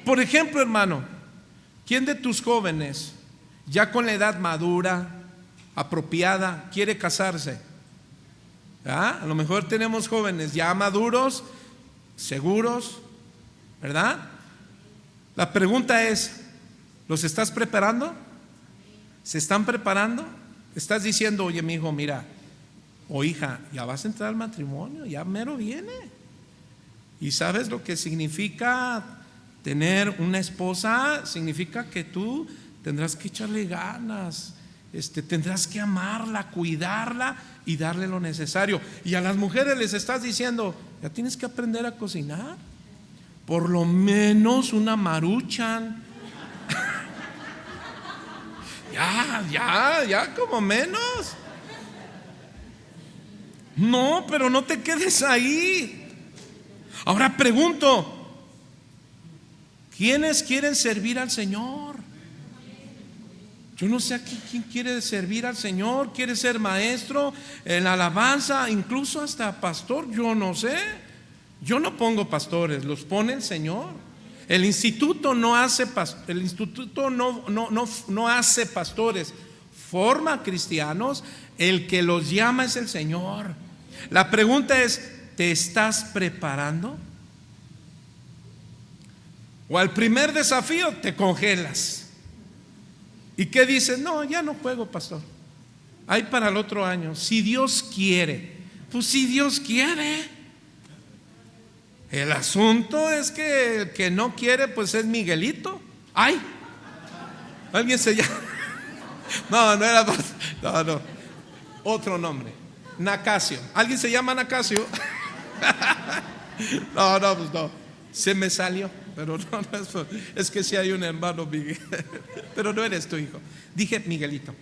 Por ejemplo, hermano, ¿quién de tus jóvenes ya con la edad madura, apropiada, quiere casarse? A lo mejor tenemos jóvenes ya maduros, seguros, ¿verdad? La pregunta es, ¿los estás preparando? ¿Se están preparando? Estás diciendo, oye, mi hijo, mira, o hija, ya vas a entrar al matrimonio, ya mero viene. ¿Y sabes lo que significa tener una esposa? Significa que tú tendrás que echarle ganas, tendrás que amarla, cuidarla y darle lo necesario. Y a las mujeres les estás diciendo, ya tienes que aprender a cocinar, por lo menos una Maruchan. Ya, como menos. No, pero no te quedes ahí. Ahora pregunto, ¿quiénes quieren servir al Señor? Yo no sé aquí quién quiere servir al Señor, quiere ser maestro en la alabanza, incluso hasta pastor, yo no sé. Yo no pongo pastores, los pone el Señor. El instituto no hace no hace pastores, forma cristianos, el que los llama es el Señor. La pregunta es, ¿te estás preparando? O al primer desafío te congelas. ¿Y qué dices? No, ya no juego, pastor. Hay para el otro año. Si Dios quiere. Pues si Dios quiere. El asunto es que el que no quiere, pues es Miguelito. ¡Ay! Alguien se llama. No era. No. Otro nombre. Nacasio. ¿Alguien se llama Nacasio? No, pues no. Se me salió. Pero no es que sí hay un hermano Miguel. Pero no eres tu hijo. Dije Miguelito.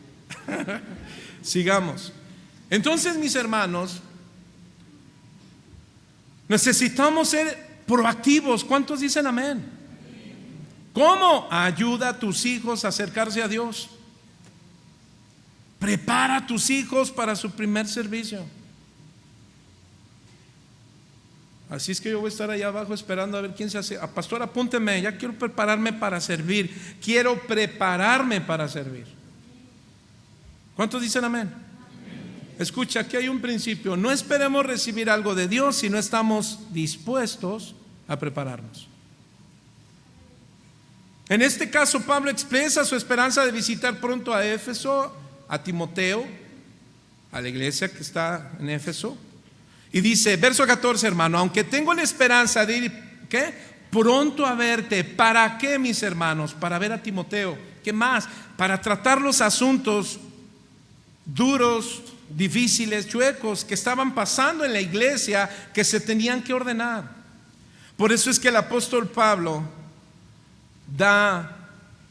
Sigamos. Entonces, mis hermanos, necesitamos ser proactivos. ¿Cuántos dicen amén? ¿Cómo? Ayuda a tus hijos a acercarse a Dios. Prepara a tus hijos para su primer servicio. Así es que yo voy a estar allá abajo esperando a ver quién se hace. Pastor, apúnteme, ya quiero prepararme para servir. Quiero prepararme para servir. ¿Cuántos dicen amén? Escucha, aquí hay un principio. No esperemos recibir algo de Dios si no estamos dispuestos a prepararnos. En este caso, Pablo expresa su esperanza de visitar pronto a Éfeso, a Timoteo, a la iglesia que está en Éfeso. Y dice, verso 14, hermano, aunque tengo la esperanza de ir, ¿qué? Pronto a verte. ¿Para qué, mis hermanos? Para ver a Timoteo. ¿Qué más? Para tratar los asuntos duros, difíciles, chuecos, que estaban pasando en la iglesia, que se tenían que ordenar. Por eso es que el apóstol Pablo da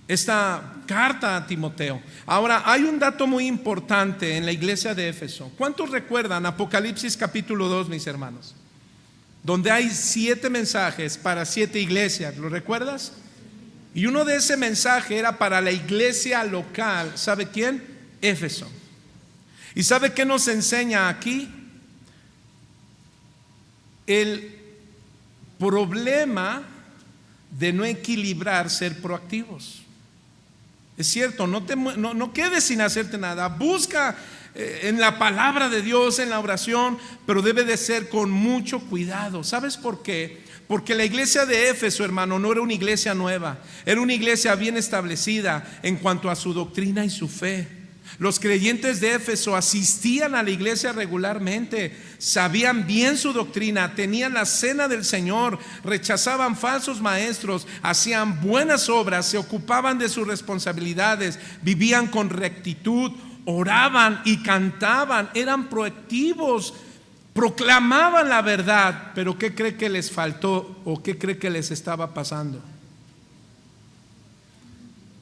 esta carta a Timoteo. Ahora, hay un dato muy importante en la iglesia de Éfeso. ¿Cuántos recuerdan Apocalipsis capítulo 2, mis hermanos? Donde hay 7 mensajes para 7 iglesias, ¿lo recuerdas? Y uno de ese mensaje era para la iglesia local. ¿Sabe quién? Éfeso. ¿Y sabe qué nos enseña aquí? El problema de no equilibrar ser proactivos. Es cierto, no quedes sin hacerte nada. Busca en la palabra de Dios, en la oración, pero debe de ser con mucho cuidado. ¿Sabes por qué? Porque la iglesia de Éfeso, hermano, no era una iglesia nueva. Era una iglesia bien establecida en cuanto a su doctrina y su fe. Los creyentes de Éfeso asistían a la iglesia regularmente, sabían bien su doctrina, tenían la cena del Señor, rechazaban falsos maestros, hacían buenas obras, se ocupaban de sus responsabilidades, vivían con rectitud, oraban y cantaban, eran proactivos, proclamaban la verdad. Pero ¿qué cree que les faltó o qué cree que les estaba pasando?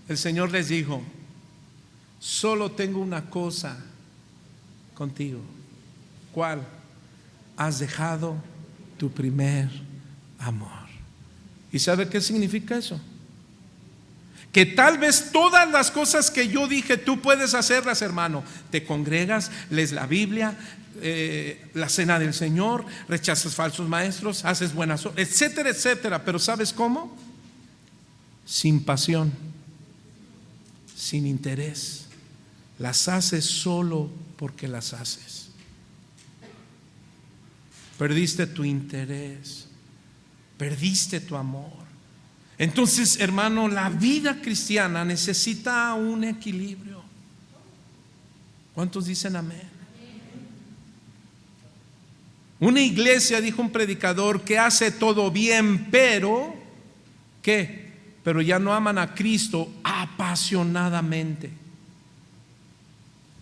El Señor les dijo: solo tengo una cosa contigo. ¿Cuál? Has dejado tu primer amor. ¿Y sabe qué significa eso? Que tal vez todas las cosas que yo dije tú puedes hacerlas, hermano. Te congregas, lees la Biblia, la cena del Señor, rechazas falsos maestros, haces buenas obras, etcétera, etcétera. Pero ¿sabes cómo? Sin pasión, sin interés. Las haces solo porque las haces. Perdiste tu interés, perdiste tu amor. Entonces, hermano, la vida cristiana necesita un equilibrio. ¿Cuántos dicen amén? Una iglesia, dijo un predicador, que hace todo bien, pero ¿qué? Pero ya no aman a Cristo apasionadamente.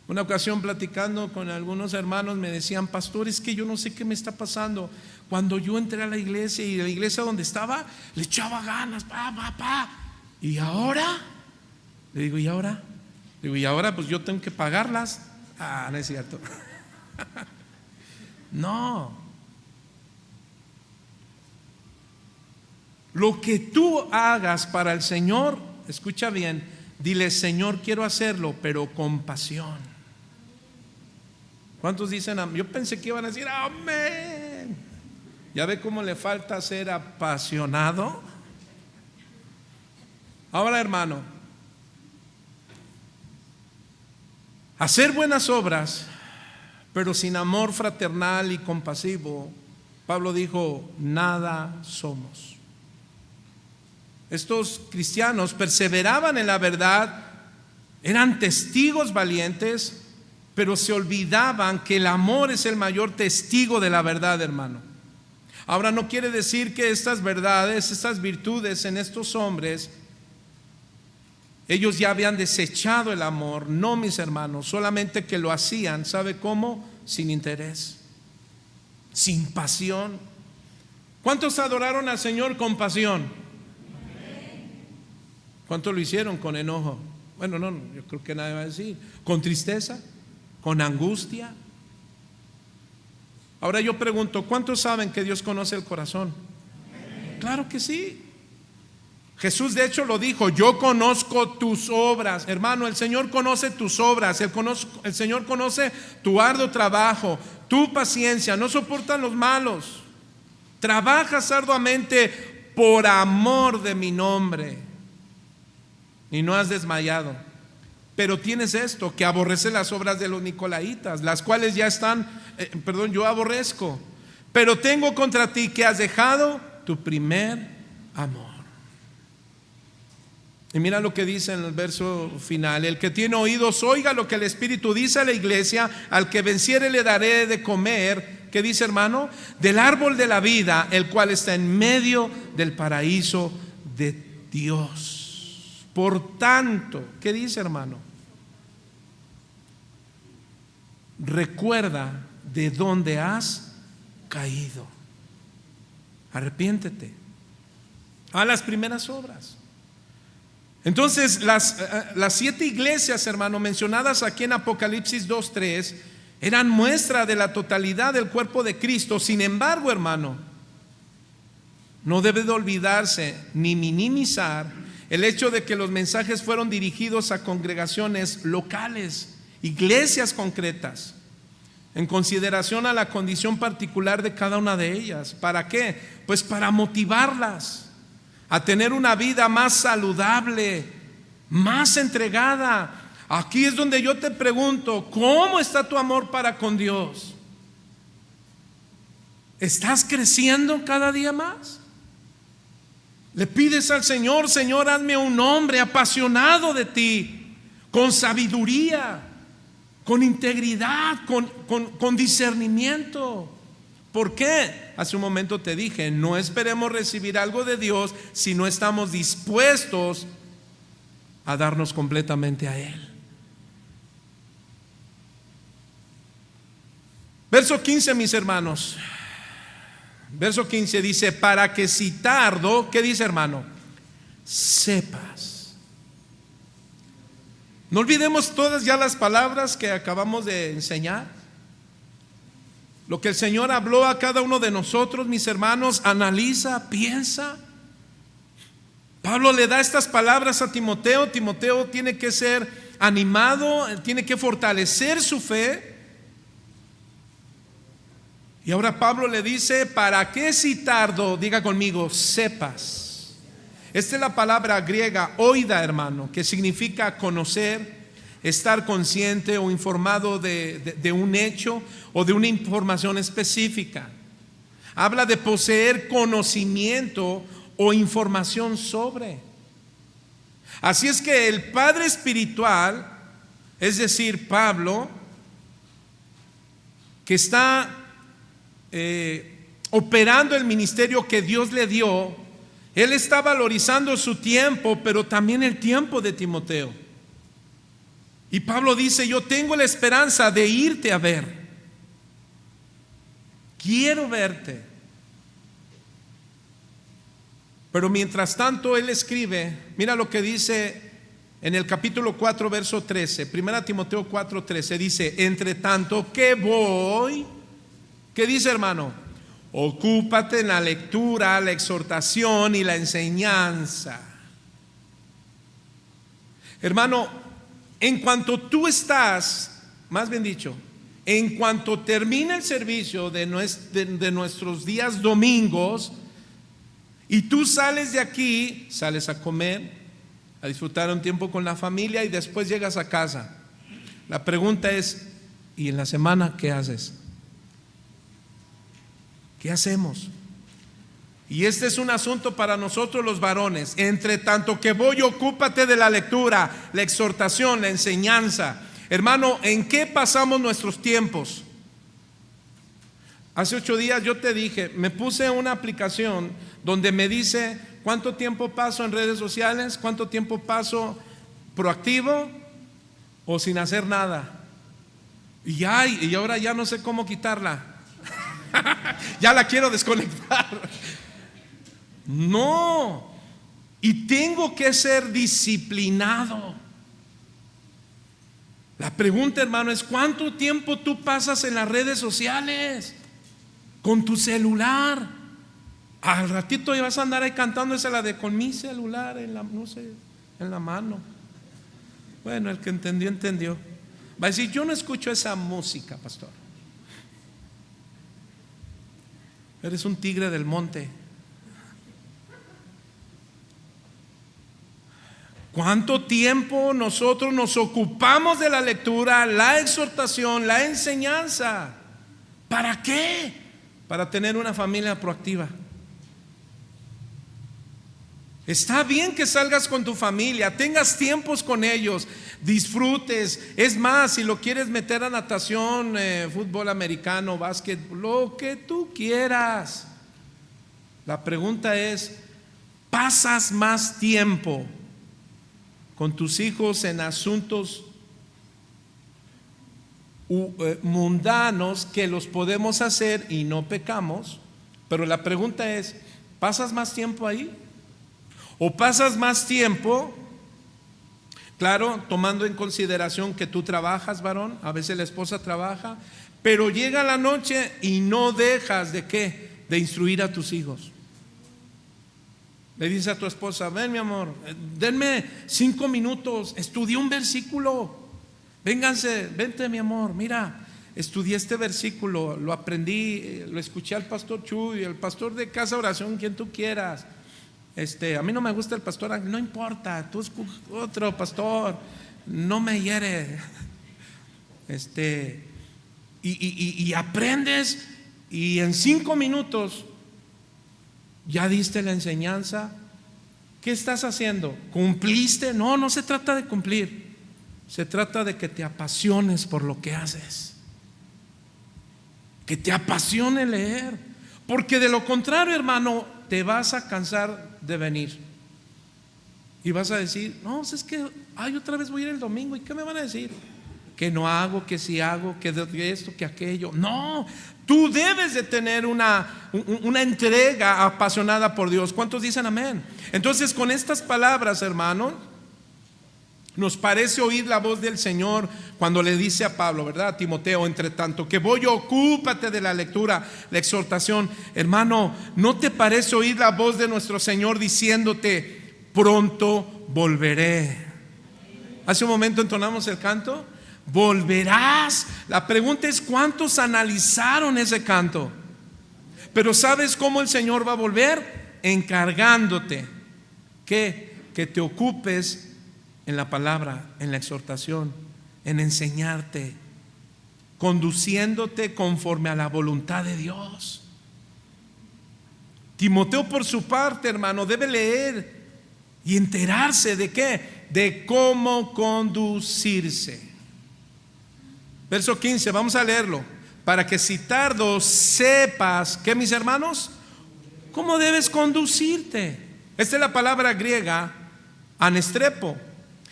Una ocasión, platicando con algunos hermanos, me decían: pastor, es que yo no sé qué me está pasando. Cuando yo entré a la iglesia, y la iglesia donde estaba, le echaba ganas, y ahora, le digo, ¿y ahora? Le digo, y ahora pues yo tengo que pagarlas. No es cierto. No. Lo que tú hagas para el Señor, escucha bien, dile: Señor, quiero hacerlo, pero con pasión. ¿Cuántos dicen amén? Yo pensé que iban a decir amén. ¿Ya ve cómo le falta ser apasionado? Ahora, hermano, hacer buenas obras, pero sin amor fraternal y compasivo, Pablo dijo: nada somos. Estos cristianos perseveraban en la verdad, eran testigos valientes, pero se olvidaban que el amor es el mayor testigo de la verdad, hermano. Ahora, no quiere decir que estas verdades, estas virtudes en estos hombres, ellos ya habían desechado el amor. No, mis hermanos, solamente que lo hacían, ¿sabe cómo? Sin interés, sin pasión. ¿Cuántos adoraron al Señor con pasión? ¿Cuántos lo hicieron con enojo? Bueno, no, yo creo que nadie va a decir. ¿Con tristeza? ¿Con angustia? Ahora yo pregunto: ¿cuántos saben que Dios conoce el corazón? Claro que sí. Jesús de hecho lo dijo: yo conozco tus obras. Hermano, el Señor conoce tus obras. El Señor conoce tu arduo trabajo, tu paciencia. No soportan los malos. Trabajas arduamente por amor de mi nombre y no has desmayado. Pero tienes esto, que aborrece las obras de los nicolaítas, las cuales ya están, yo aborrezco. Pero tengo contra ti que has dejado tu primer amor. Y mira lo que dice en el verso final: el que tiene oídos oiga lo que el Espíritu dice a la iglesia, al que venciere le daré de comer. ¿Qué dice, hermano? Del árbol de la vida, el cual está en medio del paraíso de Dios. Por tanto, ¿qué dice, hermano? recuerda de dónde has caído. Arrepiéntete. A las primeras obras. Entonces las 7 iglesias, hermano, mencionadas aquí en Apocalipsis 2:3 eran muestra de la totalidad del cuerpo de Cristo. Sin embargo, hermano, no debe de olvidarse ni minimizar el hecho de que los mensajes fueron dirigidos a congregaciones locales, iglesias concretas, en consideración a la condición particular de cada una de ellas. ¿Para qué? Pues para motivarlas a tener una vida más saludable, más entregada. Aquí es donde yo te pregunto, ¿cómo está tu amor para con Dios? ¿Estás creciendo cada día más? Le pides al Señor: Señor, hazme un hombre apasionado de ti, con sabiduría, con integridad, con discernimiento. ¿Por qué? Hace un momento te dije, no esperemos recibir algo de Dios si no estamos dispuestos a darnos completamente a Él. Verso 15, mis hermanos. Verso 15 dice: para que si tardo, ¿qué dice, hermano? Sepas. No olvidemos todas ya las palabras que acabamos de enseñar. Lo que el Señor habló a cada uno de nosotros, mis hermanos, analiza, piensa. Pablo le da estas palabras a Timoteo. Timoteo tiene que ser animado, tiene que fortalecer su fe. Y ahora Pablo le dice: para que si tardo, diga conmigo, sepas. Esta es la palabra griega oida, hermano, que significa conocer, estar consciente o informado de un hecho o de una información específica. Habla de poseer conocimiento o información sobre. Así es que el padre espiritual, es decir, Pablo, que está operando el ministerio que Dios le dio, él está valorizando su tiempo, pero también el tiempo de Timoteo. Y Pablo dice: yo tengo la esperanza de irte a ver. Quiero verte. Pero mientras tanto él escribe, mira lo que dice en el capítulo 4, verso 13. 1 Timoteo 4:13 dice: entre tanto que voy, ¿qué dice, hermano? Ocúpate en la lectura, la exhortación y la enseñanza. Hermano, en cuanto tú estás, más bien dicho, en cuanto termina el servicio de nuestros días domingos y tú sales de aquí, sales a comer, a disfrutar un tiempo con la familia y después llegas a casa, la pregunta es: ¿y en la semana qué haces? ¿Qué hacemos? Y este es un asunto para nosotros los varones. Entre tanto que voy, ocúpate de la lectura, la exhortación, la enseñanza. Hermano, ¿en qué pasamos nuestros tiempos? Hace 8 días yo te dije, me puse una aplicación donde me dice cuánto tiempo paso en redes sociales, cuánto tiempo paso proactivo o sin hacer nada. Y ahora ya no sé cómo quitarla. Ya la quiero desconectar. No, y tengo que ser disciplinado. La pregunta, hermano, es: ¿cuánto tiempo tú pasas en las redes sociales? Con tu celular. Al ratito ya vas a andar ahí cantando esa, la de con mi celular en la, no sé, en la mano. Bueno, el que entendió, entendió. Va a decir: yo no escucho esa música, pastor. Eres un tigre del monte. ¿Cuánto tiempo nosotros nos ocupamos de la lectura, la exhortación, la enseñanza? ¿Para qué? Para tener una familia proactiva. Está bien que salgas con tu familia, tengas tiempos con ellos, disfrutes. Es más, si lo quieres meter a natación, fútbol americano, básquet, lo que tú quieras. La pregunta es: ¿pasas más tiempo con tus hijos en asuntos mundanos que los podemos hacer y no pecamos, pero la pregunta es, ¿pasas más tiempo ahí? ¿O pasas más tiempo, claro, tomando en consideración que tú trabajas, varón, a veces la esposa trabaja, pero llega la noche y no dejas de qué? De instruir a tus hijos. Le dices a tu esposa, ven mi amor, denme 5 minutos, estudié un versículo, vénganse, vente mi amor, mira, estudié este versículo, lo aprendí, lo escuché al pastor Chuy, el pastor de Casa Oración, quien tú quieras. A mí no me gusta el pastor, no importa, tú escoges otro pastor, no me hiere. Y aprendes, y en 5 minutos ya diste la enseñanza. ¿Qué estás haciendo? ¿Cumpliste? No, no se trata de cumplir, se trata de que te apasiones por lo que haces, que te apasione leer, porque de lo contrario, hermano, te vas a cansar de venir y vas a decir, no, es que otra vez voy a ir el domingo, ¿y qué me van a decir? Que no hago, que sí hago, que de esto, que aquello. No, tú debes de tener una entrega apasionada por Dios. ¿Cuántos dicen amén? Entonces, con estas palabras, hermano, nos parece oír la voz del Señor cuando le dice a Pablo, ¿verdad? A Timoteo, entre tanto que voy, ocúpate de la lectura, la exhortación. Hermano, ¿no te parece oír la voz de nuestro Señor diciéndote, pronto volveré? Hace un momento entonamos el canto, volverás. La pregunta es, ¿cuántos analizaron ese canto? Pero ¿sabes cómo el Señor va a volver? Encargándote que te ocupes en la palabra, en la exhortación, en enseñarte, conduciéndote conforme a la voluntad de Dios. Timoteo, por su parte, hermano, debe leer y enterarse de qué, de cómo conducirse. Verso 15, vamos a leerlo. Para que si tardo sepas, ¿qué, mis hermanos? ¿Cómo debes conducirte? Esta es la palabra griega anestrepo.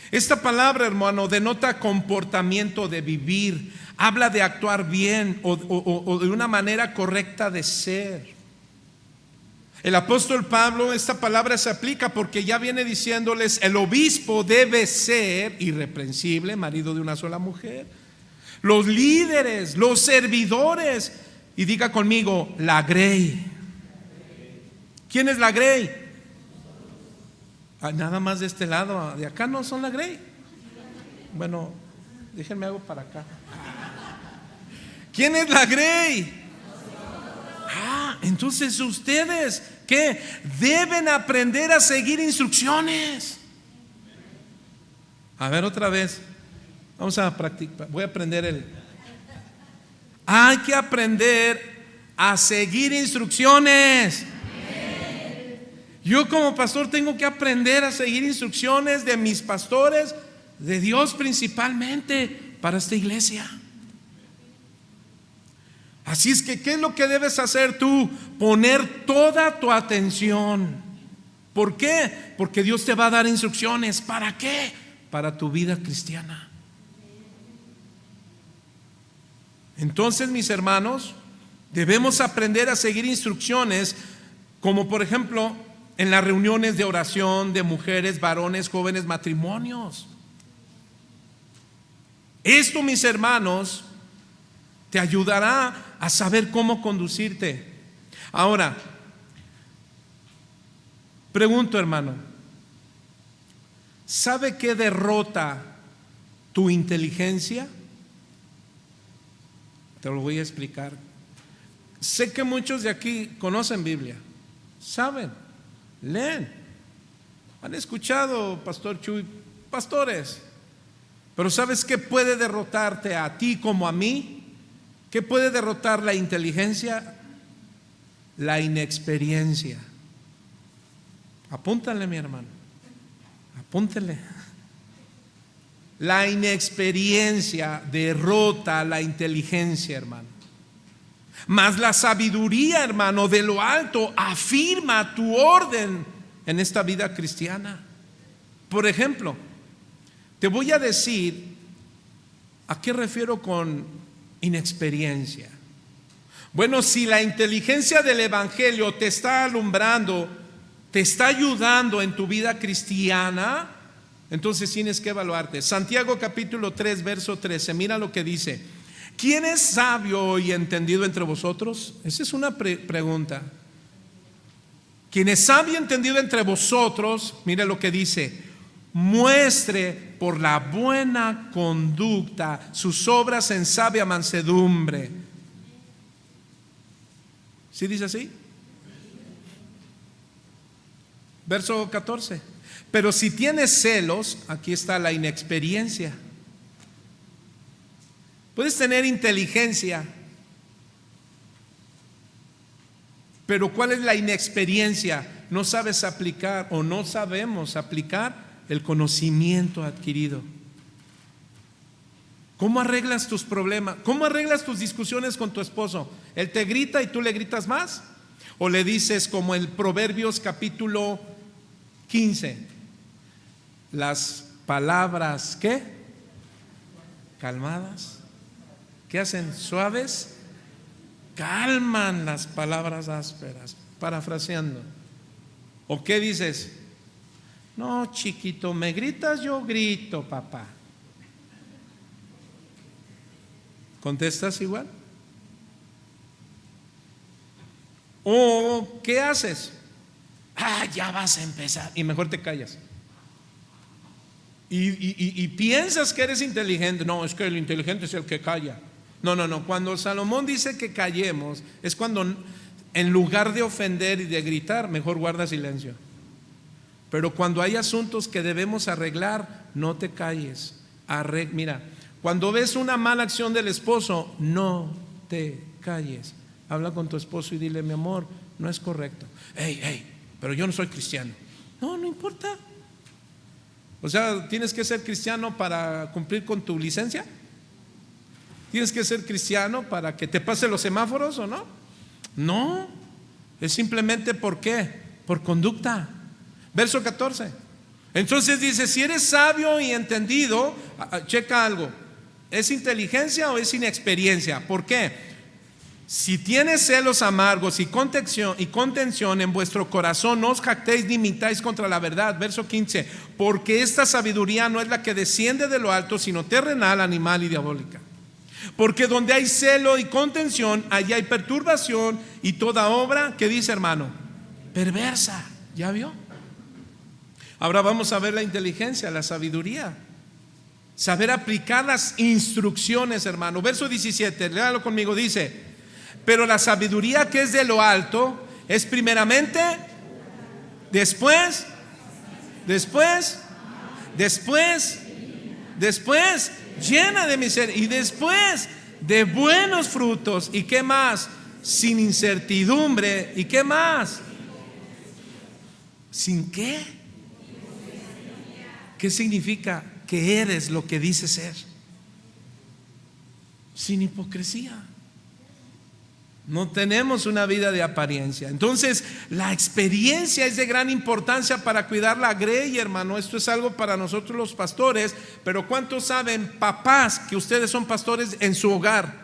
Esta palabra, hermano, denota comportamiento de vivir, habla de actuar bien o de una manera correcta de ser. El apóstol Pablo, esta palabra se aplica porque ya viene diciéndoles, el obispo debe ser irreprensible, marido de una sola mujer. Los líderes, los servidores, y diga conmigo, la grey. ¿Quién es la grey? Nada más de este lado, de acá no son la grey. Bueno, déjenme hago para acá. ¿Quién es la grey? Entonces ustedes, ¿qué? Deben aprender a seguir instrucciones. A ver otra vez. Vamos a practicar. Voy a aprender hay que aprender a seguir instrucciones. Yo como pastor tengo que aprender a seguir instrucciones de mis pastores, de Dios principalmente, para esta iglesia. Así es que, ¿qué es lo que debes hacer tú? Poner toda tu atención. ¿Por qué? Porque Dios te va a dar instrucciones. ¿Para qué? Para tu vida cristiana. Entonces, mis hermanos, debemos aprender a seguir instrucciones, como por ejemplo en las reuniones de oración de mujeres, varones, jóvenes, matrimonios. Esto, mis hermanos, te ayudará a saber cómo conducirte. Ahora, pregunto, hermano, ¿sabe qué derrota tu inteligencia? Te lo voy a explicar. Sé que muchos de aquí conocen Biblia, saben, leen, han escuchado, Pastor Chuy, pastores. Pero ¿sabes qué puede derrotarte a ti como a mí? ¿Qué puede derrotar la inteligencia? La inexperiencia. Apúntale, mi hermano, apúntale. La inexperiencia derrota la inteligencia, hermano. Mas la sabiduría, hermano, de lo alto afirma tu orden en esta vida cristiana. Por ejemplo, te voy a decir ¿A qué refiero con inexperiencia? Bueno, si la inteligencia del Evangelio te está alumbrando, te está ayudando en tu vida cristiana, entonces tienes que evaluarte. Santiago capítulo 3, verso 13, mira lo que dice. ¿Quién es sabio y entendido entre vosotros? Esa es una pregunta. ¿Quién es sabio y entendido entre vosotros? Mire lo que dice. Muestre por la buena conducta sus obras en sabia mansedumbre. ¿Sí dice así? Verso 14. Pero si tienes celos, aquí está la inexperiencia. Puedes tener inteligencia, pero ¿cuál es la inexperiencia? No sabes aplicar o no sabemos aplicar el conocimiento adquirido. ¿Cómo arreglas tus problemas? ¿Cómo arreglas tus discusiones con tu esposo? ¿Él te grita y tú le gritas más? ¿O le dices como el Proverbios capítulo 15? Las palabras, ¿qué? Calmadas. ¿Qué hacen? Suaves. Calman las palabras ásperas. Parafraseando. ¿O qué dices? No, chiquito, me gritas, yo grito, papá. ¿Contestas igual? ¿O qué haces? Ya vas a empezar. Y mejor te callas. Y piensas que eres inteligente. No, es que el inteligente es el que calla. No. Cuando Salomón dice que callemos, es cuando en lugar de ofender y de gritar, mejor guarda silencio. Pero cuando hay asuntos que debemos arreglar, no te calles. Mira, cuando ves una mala acción del esposo, no te calles. Habla con tu esposo y dile: mi amor, no es correcto. Hey, pero yo no soy cristiano. No importa. O sea, ¿tienes que ser cristiano para cumplir con tu licencia? ¿Tienes que ser cristiano para que te pase los semáforos o no? No, es simplemente ¿por qué? Por conducta. Verso 14. Entonces dice: si eres sabio y entendido, checa algo. ¿Es inteligencia o es inexperiencia? ¿Por qué? Si tienes celos amargos y contención en vuestro corazón, no os jactéis ni mintáis contra la verdad. Verso 15. Porque esta sabiduría no es la que desciende de lo alto, sino terrenal, animal y diabólica. Porque donde hay celo y contención, allí hay perturbación y toda obra, ¿qué dice, hermano? Perversa. ¿Ya vio? Ahora vamos a ver la inteligencia, la sabiduría. Saber aplicar las instrucciones, hermano. Verso 17, léalo conmigo, dice: pero la sabiduría que es de lo alto es primeramente, después, llena de misericordia y después de buenos frutos. ¿Y qué más? Sin incertidumbre. ¿Y qué más? ¿Sin qué? ¿Qué significa? Que eres lo que dices ser. Sin hipocresía. No tenemos una vida de apariencia. Entonces, la experiencia es de gran importancia para cuidar la grey, hermano. Esto es algo para nosotros los pastores. Pero ¿cuántos saben, papás, que ustedes son pastores en su hogar?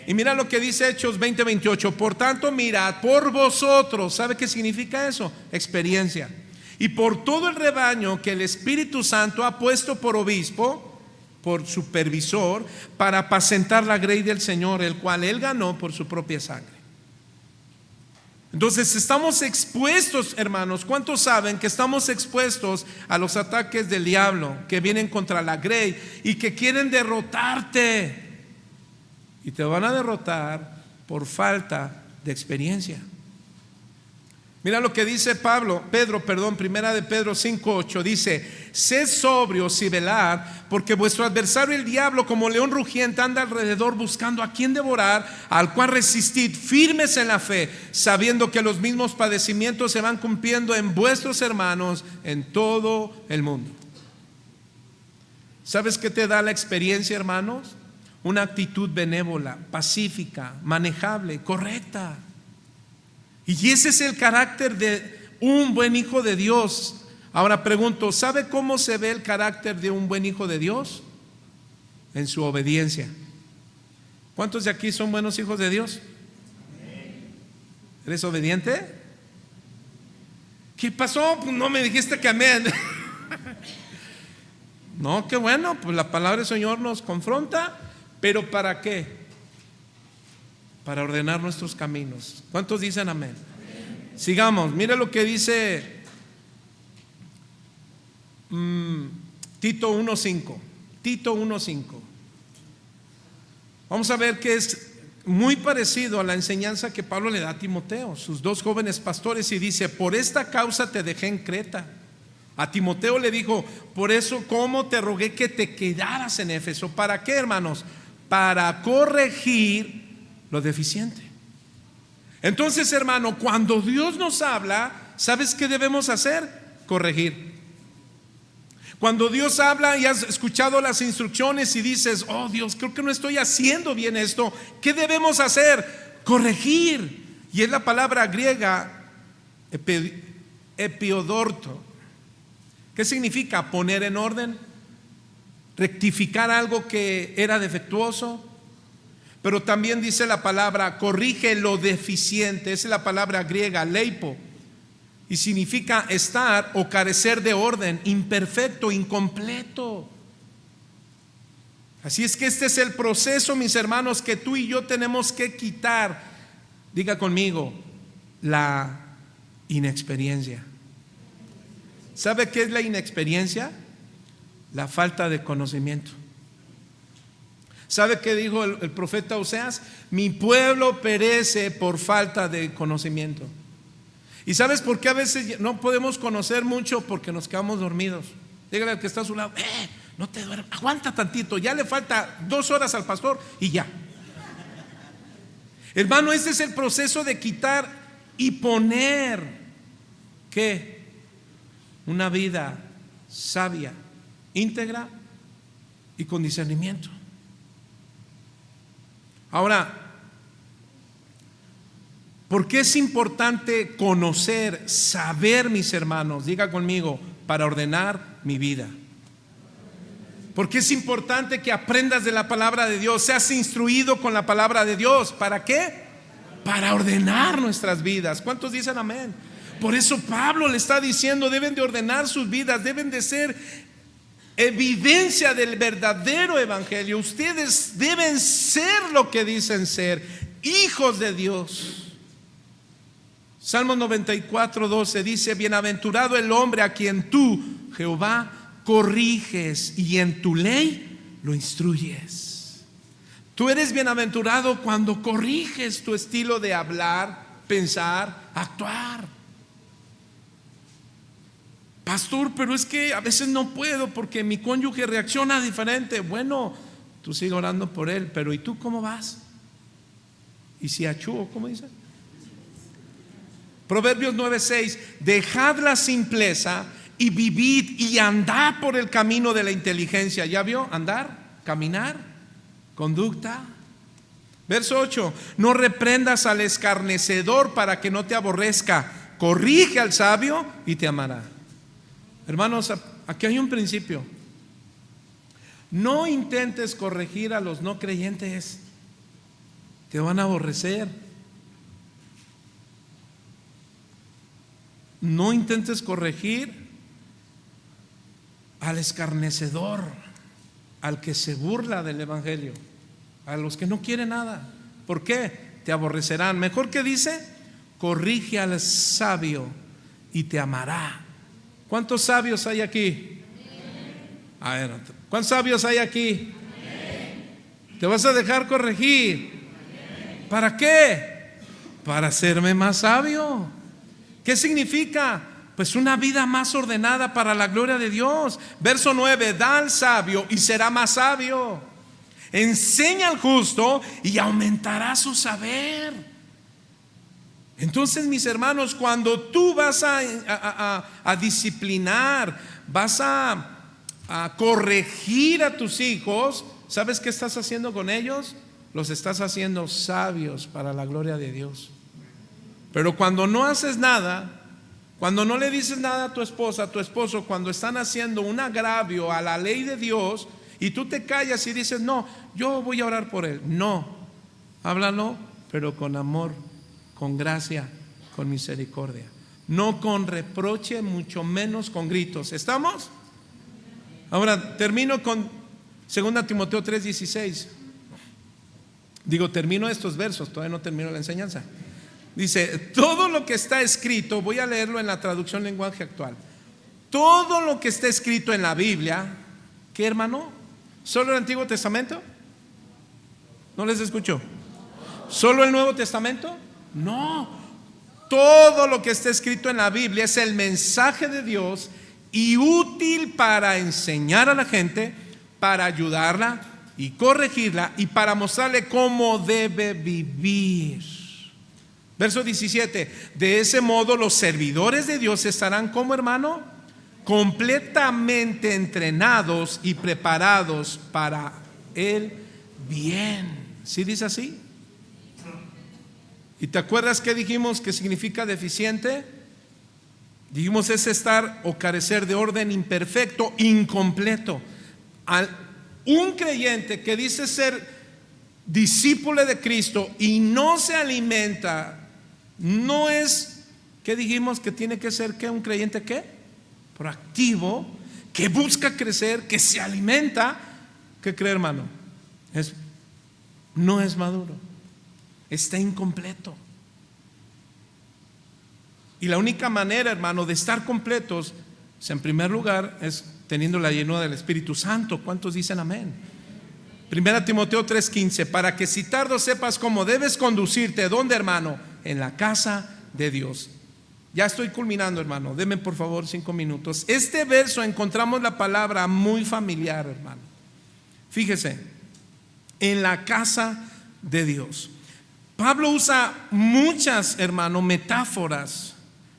Y mira lo que dice Hechos 20:28. Por tanto, mirad por vosotros. ¿Sabe qué significa eso? Experiencia. Y por todo el rebaño que el Espíritu Santo ha puesto por obispo, por supervisor, para apacentar la grey del Señor, el cual Él ganó por su propia sangre. Entonces estamos expuestos, hermanos. ¿Cuántos saben que estamos expuestos a los ataques del diablo que vienen contra la grey y que quieren derrotarte? Y te van a derrotar por falta de experiencia. Mira lo que dice Pedro, primera de Pedro 5:8, dice: sed sobrios y velad, porque vuestro adversario el diablo, como león rugiente, anda alrededor buscando a quien devorar, al cual resistid firmes en la fe, sabiendo que los mismos padecimientos se van cumpliendo en vuestros hermanos en todo el mundo. ¿Sabes qué te da la experiencia, hermanos? Una actitud benévola, pacífica, manejable, correcta. Y ese es el carácter de un buen hijo de Dios. Ahora pregunto, ¿sabe cómo se ve el carácter de un buen hijo de Dios? en su obediencia. ¿Cuántos de aquí son buenos hijos de Dios? ¿Eres obediente? ¿Qué pasó? Pues no me dijiste que amén. No, qué bueno, pues la palabra del Señor nos confronta, pero ¿para qué? Para ordenar nuestros caminos. ¿Cuántos dicen amén? Sigamos, mire lo que dice Tito 1:5. Tito 1:5. Vamos a ver que es muy parecido a la enseñanza que Pablo le da a Timoteo, sus dos jóvenes pastores, y dice: por esta causa te dejé en Creta. A Timoteo le dijo: por eso como te rogué que te quedaras en Éfeso. ¿Para qué, hermanos? Para corregir lo deficiente. Entonces, hermano, cuando Dios nos habla, ¿sabes qué debemos hacer? Corregir. Cuando Dios habla y has escuchado las instrucciones y dices: oh Dios, creo que no estoy haciendo bien esto, ¿qué debemos hacer? Corregir. Y es la palabra griega epiodorto. ¿Qué significa? Poner en orden, rectificar algo que era defectuoso. Pero también dice la palabra corrige lo deficiente. Esa es la palabra griega leipo, y significa estar o carecer de orden, imperfecto, incompleto. Así es que este es el proceso, mis hermanos, que tú y yo tenemos que quitar. Diga conmigo: la inexperiencia. ¿Sabe qué es la inexperiencia? La falta de conocimiento. ¿Sabe qué dijo el profeta Oseas? Mi pueblo perece por falta de conocimiento. ¿Y sabes por qué a veces no podemos conocer mucho? Porque nos quedamos dormidos. Dígale al que está a su lado: no te duermas, aguanta tantito, ya le falta 2 horas al pastor y ya. Hermano, este es el proceso de quitar y poner ¿qué? Una vida sabia, íntegra y con discernimiento. Ahora, ¿por qué es importante conocer, saber, mis hermanos? Diga conmigo: para ordenar mi vida. ¿Por qué es importante que aprendas de la palabra de Dios, seas instruido con la palabra de Dios? ¿Para qué? Para ordenar nuestras vidas. ¿Cuántos dicen amén? Por eso Pablo le está diciendo: deben de ordenar sus vidas, deben de ser evidencia del verdadero evangelio. Ustedes deben ser lo que dicen ser, hijos de Dios. Salmo 94:12 dice: bienaventurado el hombre a quien tú, Jehová, corriges y en tu ley lo instruyes. Tú eres bienaventurado cuando corriges tu estilo de hablar, pensar, actuar. Pastor, pero es que a veces no puedo porque mi cónyuge reacciona diferente. Bueno, tú sigue orando por él, pero ¿y tú cómo vas? ¿Y si achú? ¿Cómo dice? Proverbios 9:6: dejad la simpleza y vivid y andad por el camino de la inteligencia. ¿Ya vio? Andar, caminar, conducta. Verso 8: no reprendas al escarnecedor para que no te aborrezca, corrige al sabio y te amará. Hermanos, aquí hay un principio. No intentes corregir a los no creyentes, te van a aborrecer. No intentes corregir al escarnecedor, al que se burla del evangelio, a los que no quieren nada. ¿Por qué? Te aborrecerán. Mejor que dice: corrige al sabio y te amará. ¿Cuántos sabios hay aquí? A ver, ¿cuántos sabios hay aquí? ¿Te vas a dejar corregir? ¿Para qué? Para hacerme más sabio. ¿Qué significa? Pues una vida más ordenada para la gloria de Dios. Verso 9: da al sabio y será más sabio. Enseña al justo y aumentará su saber. Entonces, mis hermanos, cuando tú vas a disciplinar, vas a corregir a tus hijos, ¿sabes qué estás haciendo con ellos? Los estás haciendo sabios para la gloria de Dios. Pero cuando no haces nada, cuando no le dices nada a tu esposa, a tu esposo, cuando están haciendo un agravio a la ley de Dios, y tú te callas y dices, no, yo voy a orar por él. No, háblalo, pero con amor, con gracia, con misericordia. No con reproche, mucho menos con gritos. ¿Estamos? Ahora termino con 2 Timoteo 3:16. Termino estos versos, todavía no termino la enseñanza. Dice, todo lo que está escrito, voy a leerlo en la traducción lenguaje actual. Todo lo que está escrito en la Biblia, ¿qué, hermano? ¿Solo el Antiguo Testamento? ¿No les escucho? ¿Solo el Nuevo Testamento? No. Todo lo que está escrito en la Biblia es el mensaje de Dios y útil para enseñar a la gente, para ayudarla y corregirla y para mostrarle cómo debe vivir. Verso 17, de ese modo los servidores de Dios estarán como, hermano, completamente entrenados y preparados para el bien. ¿Sí dice así? ¿Y te acuerdas qué dijimos que significa deficiente? Dijimos es estar o carecer de orden, imperfecto, incompleto. Un creyente que dice ser discípulo de Cristo y no se alimenta, no es, ¿qué dijimos? Que tiene que ser, ¿qué? Un creyente, ¿qué? Proactivo, que busca crecer, que se alimenta. ¿Qué cree, hermano? No es maduro, está incompleto. Y la única manera, hermano, de estar completos, en primer lugar, es teniendo la llenura del Espíritu Santo. ¿Cuántos dicen amén? 1 Timoteo 3:15, para que si tardo sepas cómo debes conducirte. ¿Dónde, hermano? En la casa de Dios. Ya estoy culminando, hermano. Deme por favor 5 minutos. Este verso encontramos la palabra muy familiar, hermano. Fíjese, en la casa de Dios. Pablo usa muchas, hermano, metáforas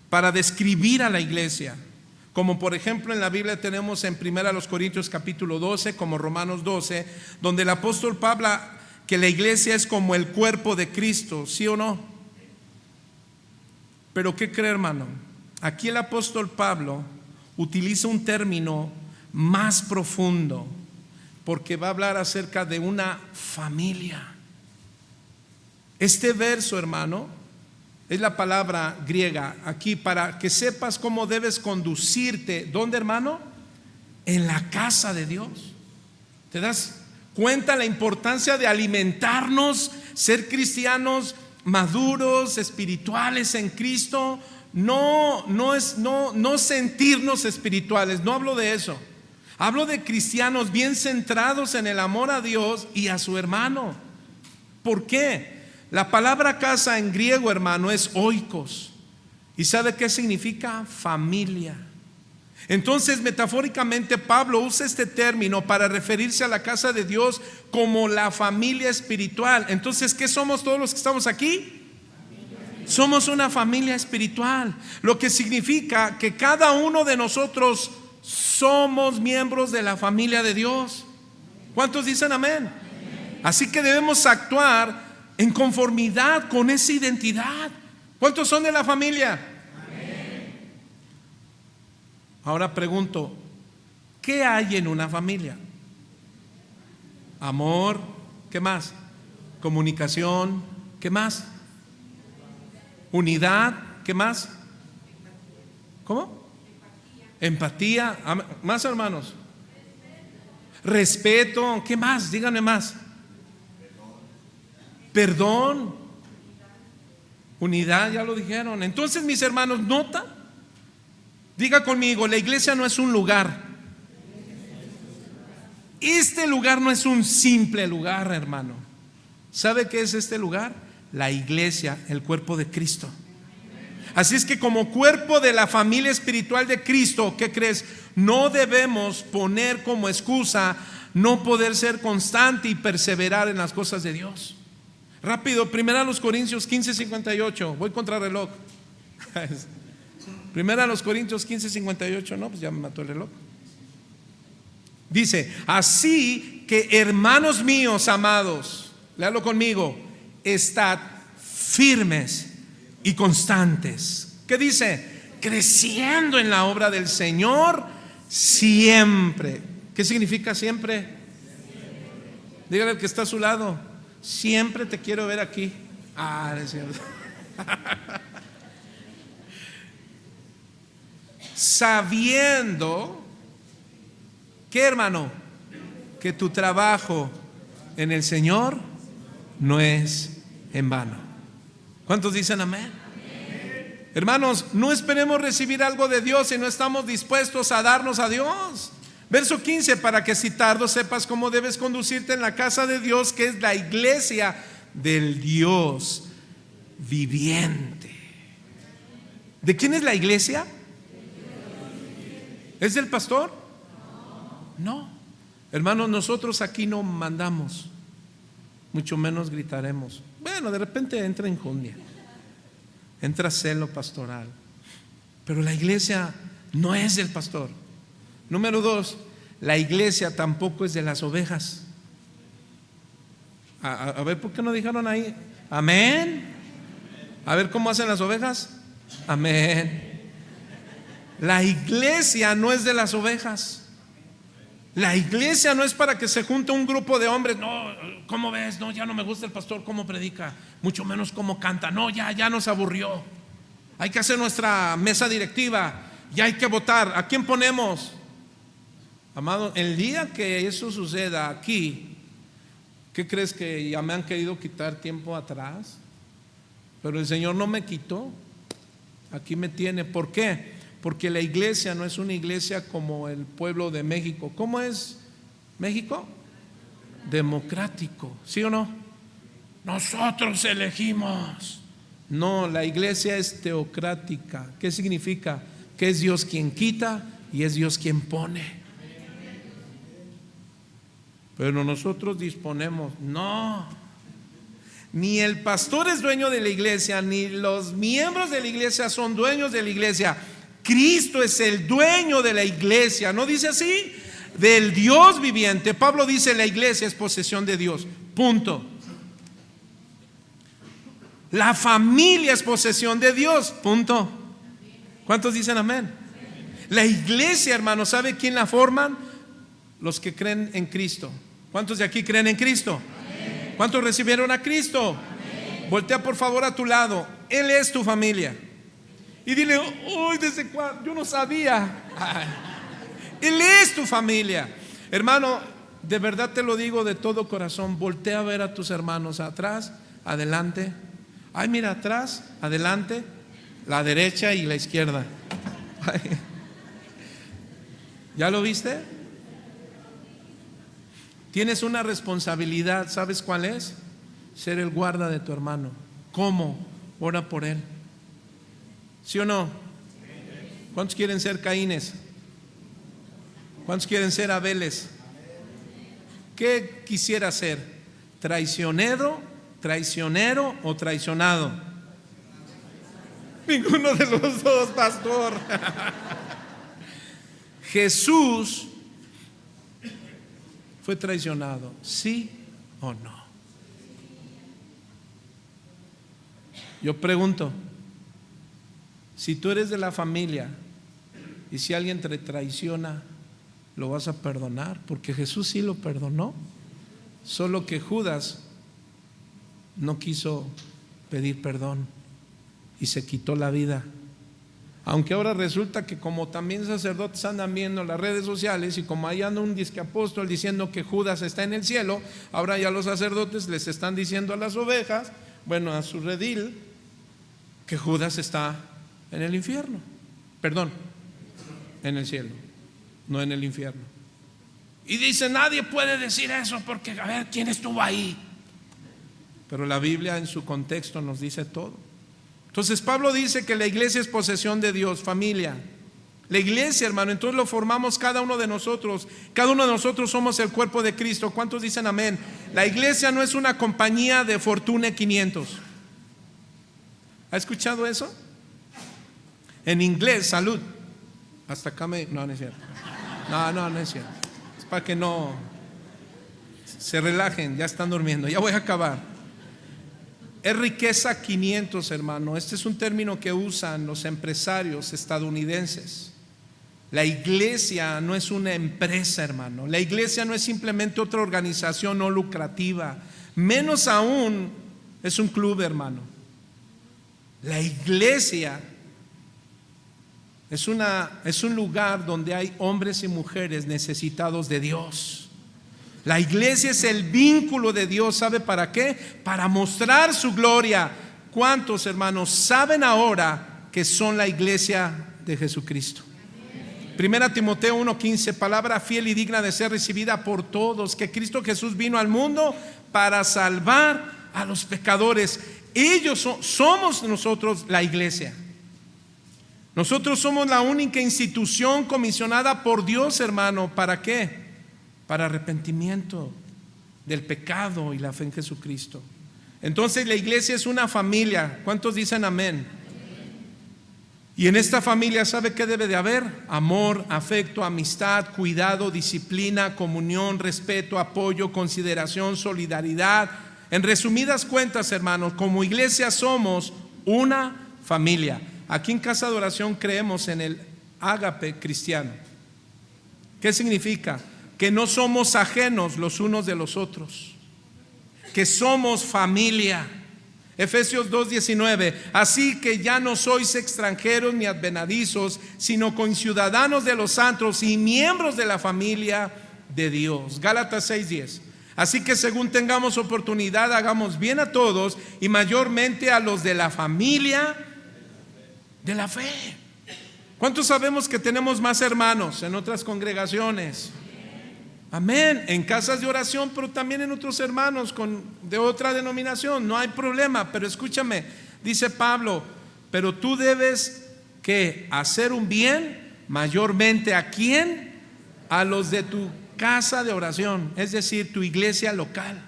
para describir a la iglesia. Como por ejemplo en la Biblia tenemos en 1 Corintios capítulo 12, como Romanos 12, donde el apóstol Pablo habla que la iglesia es como el cuerpo de Cristo, ¿sí o no? Pero ¿qué cree, hermano? Aquí el apóstol Pablo utiliza un término más profundo, porque va a hablar acerca de una familia. Este verso, hermano, es la palabra griega aquí para que sepas cómo debes conducirte. ¿Dónde, hermano? En la casa de Dios. ¿Te das cuenta la importancia de alimentarnos, ser cristianos maduros, espirituales en Cristo? No sentirnos espirituales, no hablo de eso. Hablo de cristianos bien centrados en el amor a Dios y a su hermano. ¿Por qué? La palabra casa en griego, hermano, es oikos. ¿Y sabe qué significa? Familia. Entonces, metafóricamente, Pablo usa este término para referirse a la casa de Dios como la familia espiritual. Entonces, ¿qué somos todos los que estamos aquí? Somos una familia espiritual, lo que significa que cada uno de nosotros somos miembros de la familia de Dios. ¿Cuántos dicen amén? Así que debemos actuar en conformidad con esa identidad. ¿Cuántos son de la familia? Amén. Ahora pregunto, ¿qué hay en una familia? Amor, ¿qué más? Comunicación, ¿qué más? Unidad, ¿qué más? ¿Cómo? Empatía, más, hermanos. Respeto, ¿qué más? Díganme más. Perdón, unidad, ya lo dijeron. Entonces, mis hermanos, nota, diga conmigo, la iglesia no es un lugar. Este lugar no es un simple lugar, hermano. ¿Sabe qué es este lugar? La iglesia, el cuerpo de Cristo. Así es que como cuerpo de la familia espiritual de Cristo, ¿qué crees? No debemos poner como excusa no poder ser constante y perseverar en las cosas de Dios. Rápido, 1 Corintios 15:58. Voy contra reloj. 1 Corintios 15:58. No, pues ya me mató el reloj. Dice, así que hermanos míos amados, léalo conmigo, estad firmes y constantes. ¿Qué dice? Creciendo en la obra del Señor siempre. ¿Qué significa siempre? Dígale al que está a su lado: siempre te quiero ver aquí. No es cierto. Sabiendo que, hermano, que tu trabajo en el Señor no es en vano. ¿Cuántos dicen amén? Amén. Hermanos, no esperemos recibir algo de Dios si no estamos dispuestos a darnos a Dios. Verso 15: para que si tardo sepas cómo debes conducirte en la casa de Dios, que es la iglesia del Dios viviente. ¿De quién es la iglesia? ¿Es del pastor? No. Hermanos, nosotros aquí no mandamos, mucho menos gritaremos. Bueno, de repente entra injundia, entra celo pastoral, pero la iglesia no es del pastor. Número 2, la iglesia tampoco es de las ovejas. A ver, ¿por qué no dijeron ahí? Amén. A ver, ¿cómo hacen las ovejas? Amén. La iglesia no es de las ovejas. La iglesia no es para que se junte un grupo de hombres. No, ¿cómo ves? No, ya no me gusta el pastor cómo predica, mucho menos cómo canta. No, ya nos aburrió. Hay que hacer nuestra mesa directiva, ya hay que votar. ¿A quién ponemos? Amado, el día que eso suceda aquí, ¿qué crees? Que ya me han querido quitar tiempo atrás, pero el Señor no me quitó. Aquí me tiene. ¿Por qué? Porque la iglesia no es una iglesia como el pueblo de México. ¿Cómo es México? Democrático, ¿sí o no? Nosotros elegimos. No, la iglesia es teocrática. ¿Qué significa? Que es Dios quien quita y es Dios quien pone. Pero nosotros disponemos. No, ni el pastor es dueño de la iglesia, ni los miembros de la iglesia son dueños de la iglesia. Cristo es el dueño de la iglesia. ¿No dice así? Del Dios viviente. Pablo dice: la iglesia es posesión de Dios. Punto. La familia es posesión de Dios. Punto. ¿Cuántos dicen amén? La iglesia, hermano, ¿sabe quién la forman? Los que creen en Cristo. ¿Cuántos de aquí creen en Cristo? ¿Cuántos recibieron a Cristo? Voltea por favor a tu lado. Él es tu familia. Y dile: uy, ¿desde cuándo? Yo no sabía. Él es tu familia. Hermano, de verdad te lo digo de todo corazón. Voltea a ver a tus hermanos atrás, adelante. Ay, mira, atrás, adelante, la derecha y la izquierda. Ay. ¿Ya lo viste? Tienes una responsabilidad. ¿Sabes cuál es? Ser el guarda de tu hermano. ¿Cómo? Ora por él. ¿Sí o no? ¿Cuántos quieren ser Caínes? ¿Cuántos quieren ser Abeles? ¿Qué quisiera ser? ¿Traicionero o traicionado? Ninguno de los dos, pastor. Jesús fue traicionado, ¿sí o no? Yo pregunto: si tú eres de la familia y si alguien te traiciona, ¿lo vas a perdonar? Porque Jesús sí lo perdonó. Solo que Judas no quiso pedir perdón y se quitó la vida. Aunque ahora resulta que como también sacerdotes andan viendo las redes sociales, y como ahí anda un disque apóstol diciendo que Judas está en el cielo, ahora ya los sacerdotes les están diciendo a las ovejas, bueno, a su redil, que Judas está en el infierno. Perdón, en el cielo, no en el infierno. Y dice: nadie puede decir eso porque a ver quién estuvo ahí. Pero la Biblia en su contexto nos dice todo. Entonces Pablo dice que la iglesia es posesión de Dios, familia. La iglesia, hermano, entonces lo formamos cada uno de nosotros. Cada uno de nosotros somos el cuerpo de Cristo. ¿Cuántos dicen amén? La iglesia no es una compañía de Fortune 500. ¿Ha escuchado eso? En inglés, salud. Hasta acá no es cierto. No es cierto. Es para que no se relajen, ya están durmiendo. Ya voy a acabar. Es riqueza 500, hermano. Este es un término que usan los empresarios estadounidenses. La iglesia no es una empresa, hermano. La iglesia no es simplemente otra organización no lucrativa. Menos aún es un club, hermano. La iglesia es un lugar donde hay hombres y mujeres necesitados de Dios. La iglesia es el vínculo de Dios. ¿Sabe para qué? Para mostrar su gloria. ¿Cuántos, hermanos, saben ahora que son la iglesia de Jesucristo? Primera Timoteo 1:15, palabra fiel y digna de ser recibida por todos, que Cristo Jesús vino al mundo para salvar a los pecadores. Somos nosotros la iglesia. Nosotros somos la única institución comisionada por Dios, hermano. ¿Para qué? Para arrepentimiento del pecado y la fe en Jesucristo. Entonces la iglesia es una familia. ¿Cuántos dicen amén? Y en esta familia, ¿sabe qué debe de haber? Amor, afecto, amistad, cuidado, disciplina, comunión, respeto, apoyo, consideración, solidaridad. En resumidas cuentas, hermanos, como iglesia somos una familia. Aquí en Casa de Oración creemos en el ágape cristiano. ¿Qué significa? Que no somos ajenos los unos de los otros, que somos familia. Efesios 2:19, así que ya no sois extranjeros ni advenedizos, sino conciudadanos de los santos y miembros de la familia de Dios. Gálatas 6:10, así que según tengamos oportunidad, hagamos bien a todos y mayormente a los de la familia de la fe. ¿Cuántos sabemos que tenemos más hermanos en otras congregaciones? Amén, en casas de oración, pero también en otros hermanos de otra denominación, no hay problema. Pero escúchame, dice Pablo, pero tú debes que hacer un bien mayormente ¿a quién? A los de tu casa de oración, es decir, tu iglesia local.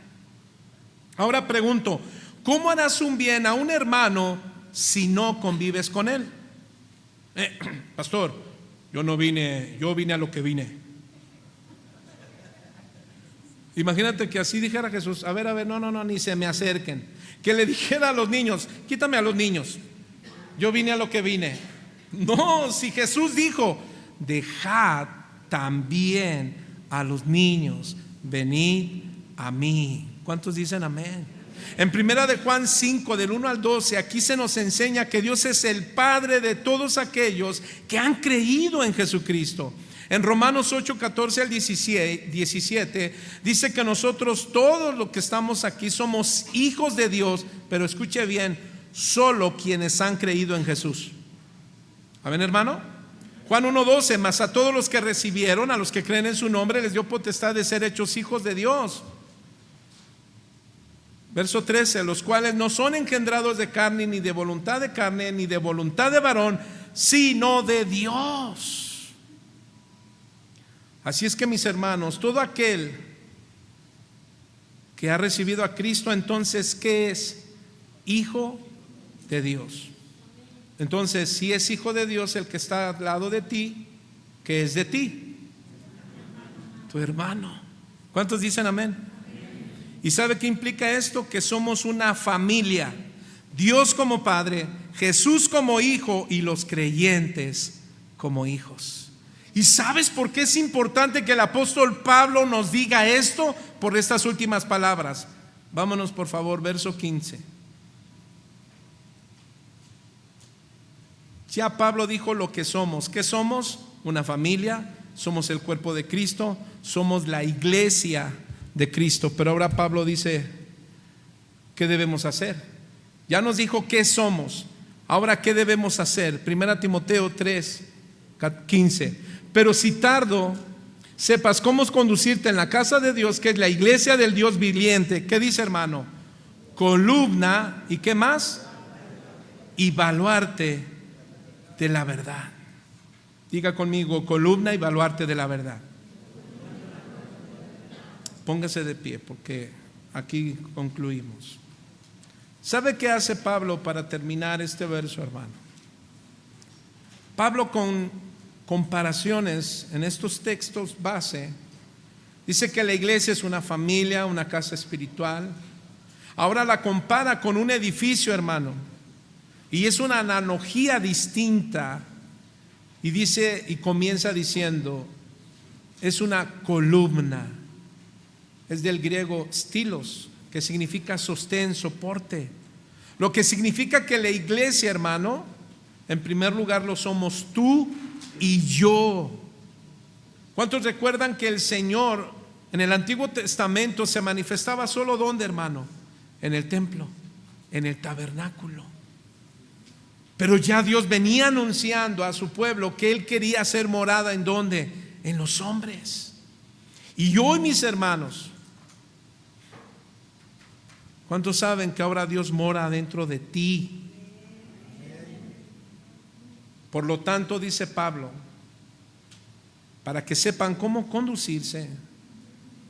Ahora pregunto, ¿cómo harás un bien a un hermano si no convives con él? Pastor, yo vine a lo que vine. Imagínate que así dijera Jesús, a ver, no, ni se me acerquen. Que le dijera a los niños, quítame a los niños, yo vine a lo que vine. No, si Jesús dijo, dejad también a los niños, venid a mí. ¿Cuántos dicen amén? En primera de Juan 5, del 1 al 12, aquí se nos enseña que Dios es el Padre de todos aquellos que han creído en Jesucristo. En Romanos 8, 14 al 17 dice que nosotros todos los que estamos aquí somos hijos de Dios, pero escuche bien, solo quienes han creído en Jesús. ¿Amén, hermano? Juan 1:12, mas a todos los que recibieron, a los que creen en su nombre, les dio potestad de ser hechos hijos de Dios. Verso 13, los cuales no son engendrados de carne, ni de voluntad de carne, ni de voluntad de varón, sino de Dios. Así es que, mis hermanos, todo aquel que ha recibido a Cristo, entonces, ¿qué es? Hijo de Dios. Entonces, si es hijo de Dios el que está al lado de ti, ¿qué es de ti? Tu hermano. ¿Cuántos dicen amén? ¿Y sabe qué implica esto? Que somos una familia. Dios como Padre, Jesús como Hijo y los creyentes como hijos. ¿Y sabes por qué es importante que el apóstol Pablo nos diga esto? Por estas últimas palabras. Vámonos por favor, verso 15. Ya Pablo dijo lo que somos. ¿Qué somos? Una familia, somos el cuerpo de Cristo, somos la iglesia de Cristo. Pero ahora Pablo dice, ¿qué debemos hacer? Ya nos dijo qué somos. Ahora, ¿qué debemos hacer? Primera Timoteo 3:15. Pero si tardo, sepas cómo conducirte en la casa de Dios, que es la iglesia del Dios viviente. ¿Qué dice, hermano? Columna, ¿y qué más? Y baluarte de la verdad. Diga conmigo, columna y baluarte de la verdad. Póngase de pie porque aquí concluimos. ¿Sabe qué hace Pablo para terminar este verso, hermano? Pablo, con comparaciones en estos textos base, dice que la iglesia es una familia, una casa espiritual. Ahora la compara con un edificio, hermano, y es una analogía distinta Y dice, y comienza diciendo, es una columna. Es del griego stilos, que significa sostén, soporte. Lo que significa que la iglesia, hermano, en primer lugar lo somos tú y yo. ¿Cuántos recuerdan que el Señor en el Antiguo Testamento se manifestaba solo ¿dónde, hermano? En el templo, en el tabernáculo. Pero ya Dios venía anunciando a su pueblo que Él quería hacer morada ¿en dónde? En los hombres. Y hoy, mis hermanos, ¿cuántos saben que ahora Dios mora dentro de ti? Por lo tanto, dice Pablo, para que sepan cómo conducirse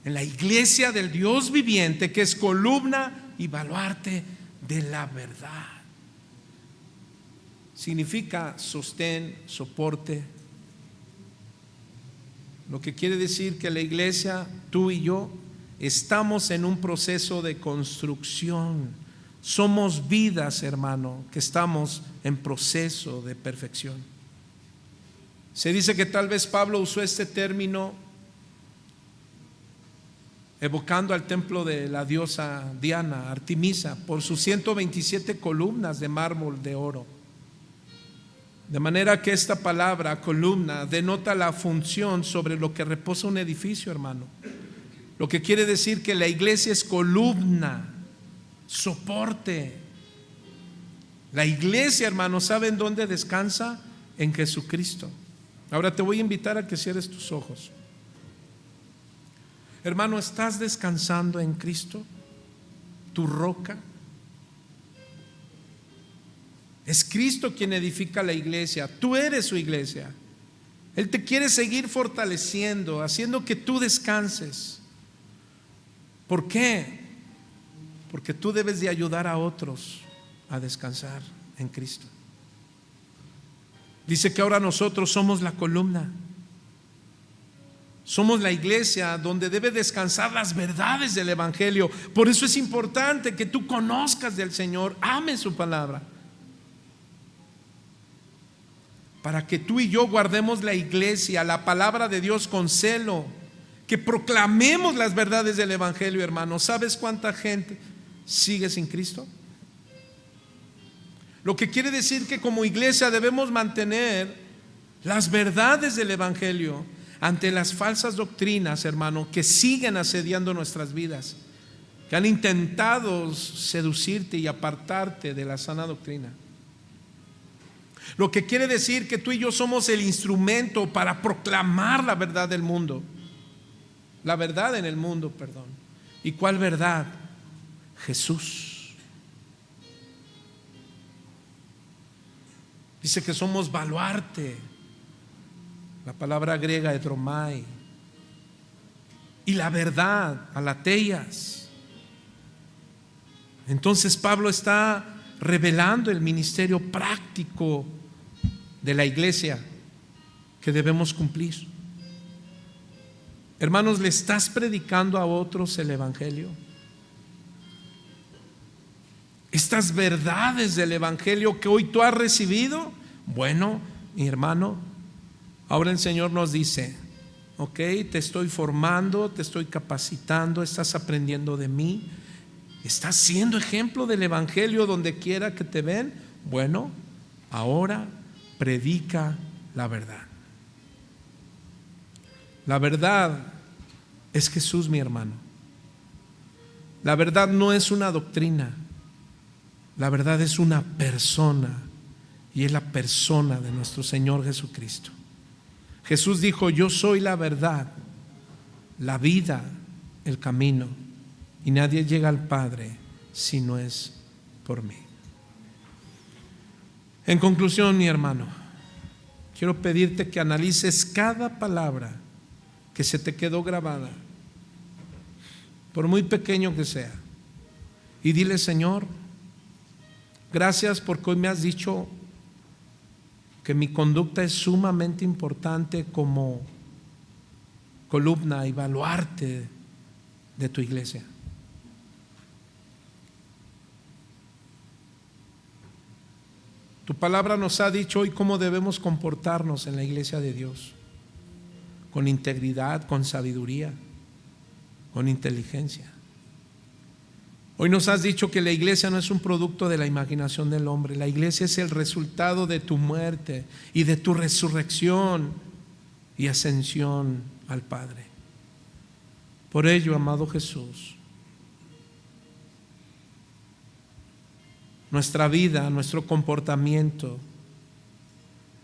en la iglesia del Dios viviente, que es columna y baluarte de la verdad. Significa sostén, soporte. Lo que quiere decir que la iglesia, tú y yo, estamos en un proceso de construcción. Somos vidas, hermano, que estamos en proceso de perfección. Se dice que tal vez Pablo usó este término evocando al templo de la diosa Diana, Artemisa, por sus 127 columnas de mármol de oro. De manera que esta palabra columna denota la función sobre lo que reposa un edificio, hermano. Lo que quiere decir que la iglesia es columna, soporte. La iglesia, hermano, ¿saben dónde descansa? En Jesucristo. Ahora te voy a invitar a que cierres tus ojos. Hermano, ¿estás descansando en Cristo? ¿Tu roca? Es Cristo quien edifica la iglesia. Tú eres su iglesia. Él te quiere seguir fortaleciendo, haciendo que tú descanses. ¿Por qué? Porque tú debes de ayudar a otros a descansar en Cristo. Dice que ahora nosotros somos la columna. Somos la iglesia donde debe descansar las verdades del Evangelio. Por eso es importante que tú conozcas del Señor, ames su palabra, para que tú y yo guardemos la iglesia, la palabra de Dios con celo, que proclamemos las verdades del Evangelio, hermano. ¿Sabes cuánta gente sigue sin Cristo? Lo que quiere decir que como iglesia debemos mantener las verdades del Evangelio ante las falsas doctrinas, hermano, que siguen asediando nuestras vidas, que han intentado seducirte y apartarte de la sana doctrina. Lo que quiere decir que tú y yo somos el instrumento para proclamar la verdad del mundo. La verdad en el mundo, perdón. ¿Y cuál verdad? Jesús. Dice que somos baluarte. La palabra griega edromai. Y la verdad, alateias. Entonces Pablo está revelando el ministerio práctico de la iglesia que debemos cumplir. Hermanos, ¿le estás predicando a otros el Evangelio? Estas verdades del Evangelio que hoy tú has recibido, bueno, mi hermano, ahora el Señor nos dice, ok, te estoy formando, te estoy capacitando, estás aprendiendo de mí, estás siendo ejemplo del Evangelio donde quiera que te ven. Bueno, ahora predica la verdad. La verdad es Jesús, mi hermano. La verdad no es una doctrina. La verdad es una persona, y es la persona de nuestro Señor Jesucristo. Jesús dijo: yo soy la verdad, la vida, el camino, y nadie llega al Padre si no es por mí. En conclusión, mi hermano, quiero pedirte que analices cada palabra que se te quedó grabada, por muy pequeño que sea, y dile: Señor, gracias porque hoy me has dicho que mi conducta es sumamente importante como columna y baluarte de tu iglesia. Tu palabra nos ha dicho hoy cómo debemos comportarnos en la iglesia de Dios, con integridad, con sabiduría, con inteligencia. Hoy nos has dicho que la iglesia no es un producto de la imaginación del hombre. La iglesia es el resultado de tu muerte y de tu resurrección y ascensión al Padre. Por ello, amado Jesús, nuestra vida, nuestro comportamiento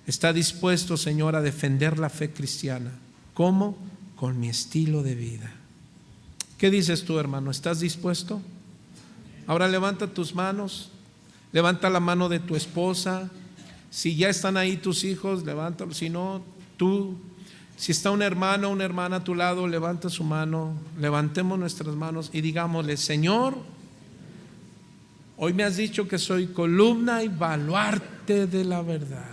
está dispuesto, Señor, a defender la fe cristiana. ¿Cómo? Con mi estilo de vida. ¿Qué dices tú, hermano? ¿Estás dispuesto? Ahora levanta tus manos, levanta la mano de tu esposa. Si ya están ahí tus hijos, levántalo. Si no, tú. Si está un hermano o una hermana a tu lado, levanta su mano. Levantemos nuestras manos y digámosle: Señor, hoy me has dicho que soy columna y baluarte de la verdad.